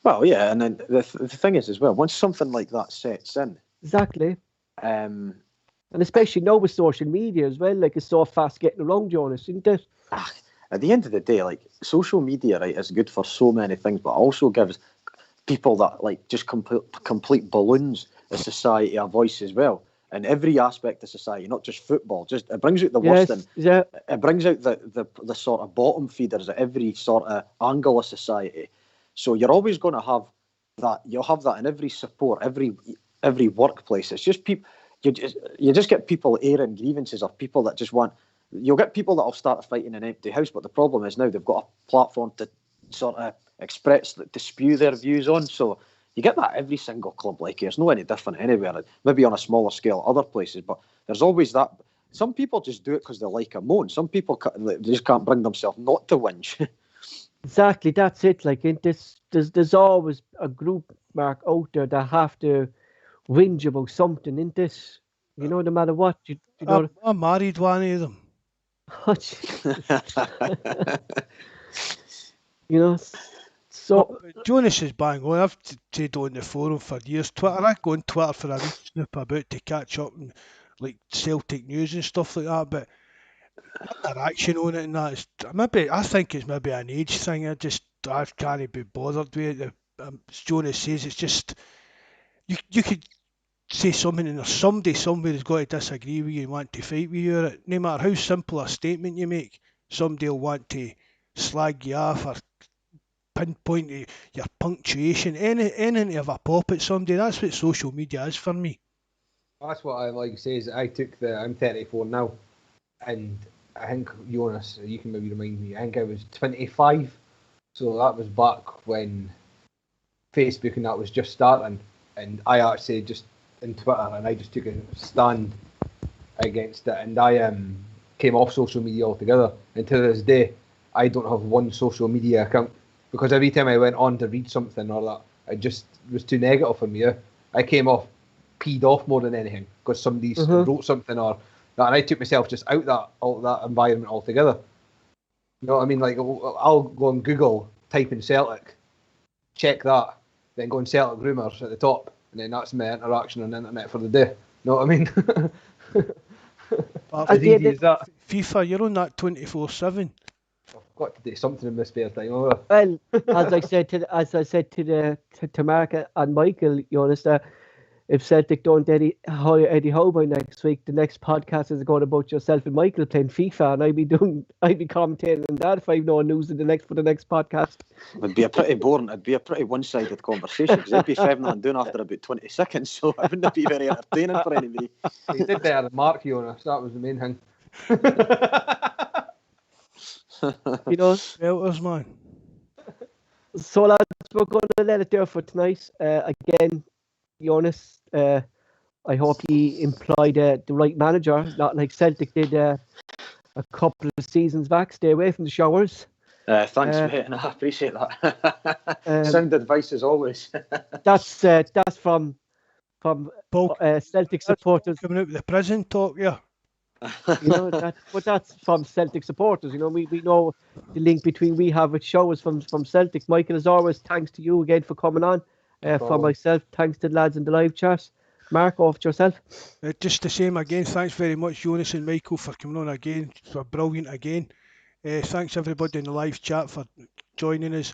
Well, yeah, and then the thing is as well, once something like that sets in, Exactly. um, And especially now with social media as well, like, it's so fast getting around, Jonas, isn't it? at the end of the day, like, social media, right, is good for so many things, but also gives people that, like, just complete balloons of society a voice as well. In every aspect of society, not just football. Just it brings out the worst in. Yeah. It brings out the sort of bottom feeders at every sort of angle of society. So you're always going to have that. You'll have that in every support, every workplace. It's just people. You just get people airing grievances, or people that just want. You'll get people that will start fighting in an empty house. But the problem is now they've got a platform to sort of express, to spew their views on. So you get that every single club. Like, it's not any different anywhere. Maybe on a smaller scale, other places, but there's always that. Some people just do it because they like a moan. Some people they just can't bring themselves not to whinge. Exactly, that's it. Like, in this, there's always a group, Mark, out there that have to whinge about something, in this. You know, no matter what. You know. I married one of them. You know. So Joonas is bang on. I've said on the forum for years. Twitter, I go on Twitter for a wee snoop about to catch up and like Celtic news and stuff like that. But interaction on it and that is I think it's maybe an age thing. I can't be bothered with it. As Joonas says, it's just you could say something and there's somebody somewhere has got to disagree with you and want to fight with you. Or no matter how simple a statement you make, somebody will want to slag you off or pinpoint your punctuation, anything to have a pop at somebody. That's what social media is for me. That's what I like says. I'm 34 now, and I think, Jonas, you can maybe remind me, I think I was 25, so that was back when Facebook and that was just starting, and I actually just in Twitter, and I just took a stand against it, and I came off social media altogether. And to this day, I don't have one social media account, because every time I went on to read something or that, it just was too negative for me. I came off peed off more than anything because somebody wrote something or that, and I took myself just out that environment altogether. You know what I mean? Like, I'll go on Google, type in Celtic, check that, then go on Celtic rumours at the top, and then that's my interaction on the internet for the day. You know what I mean? As easy as that. FIFA, you're on that 24/7. I've got to do something in my spare time. Over. Well, as I said to Mark and Michael, Jonas, if Celtic don't hire Eddie Howe by next week, the next podcast is going about yourself and Michael playing FIFA, and I'd be commentating on that if I've no news for the next podcast. It'd be a pretty boring. It'd be a pretty one-sided conversation because they'd be 5-0 down after about 20 seconds, so it wouldn't be very entertaining for anybody. He did better than Mark, Jonas. That was the main thing. You know, Belters, man. So lads, we're going to let it there for tonight. Again, Jonas, I hope he employed the right manager, not like Celtic did a couple of seasons back. Stay away from the showers. Thanks, mate, and I appreciate that. Sound advice as always. That's from Celtic supporters coming out with the prison talk, yeah. You know, but that's from Celtic supporters. You know, we know the link between we have with showers from Celtic. Michael, as always, thanks to you again for coming on. For myself, thanks to the lads in the live chat. Mark, off to yourself. Just the same again. Thanks very much, Joonas and Michael, for coming on again. For brilliant again. Thanks everybody in the live chat for joining us.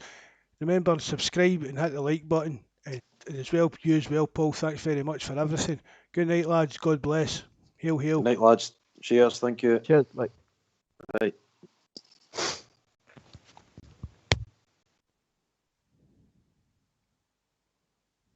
Remember, subscribe and hit the like button. And as well, you as well, Paul. Thanks very much for everything. Good night, lads. God bless. Hail, hail. Good night, lads. Cheers. Thank you. Cheers. Bye. Bye.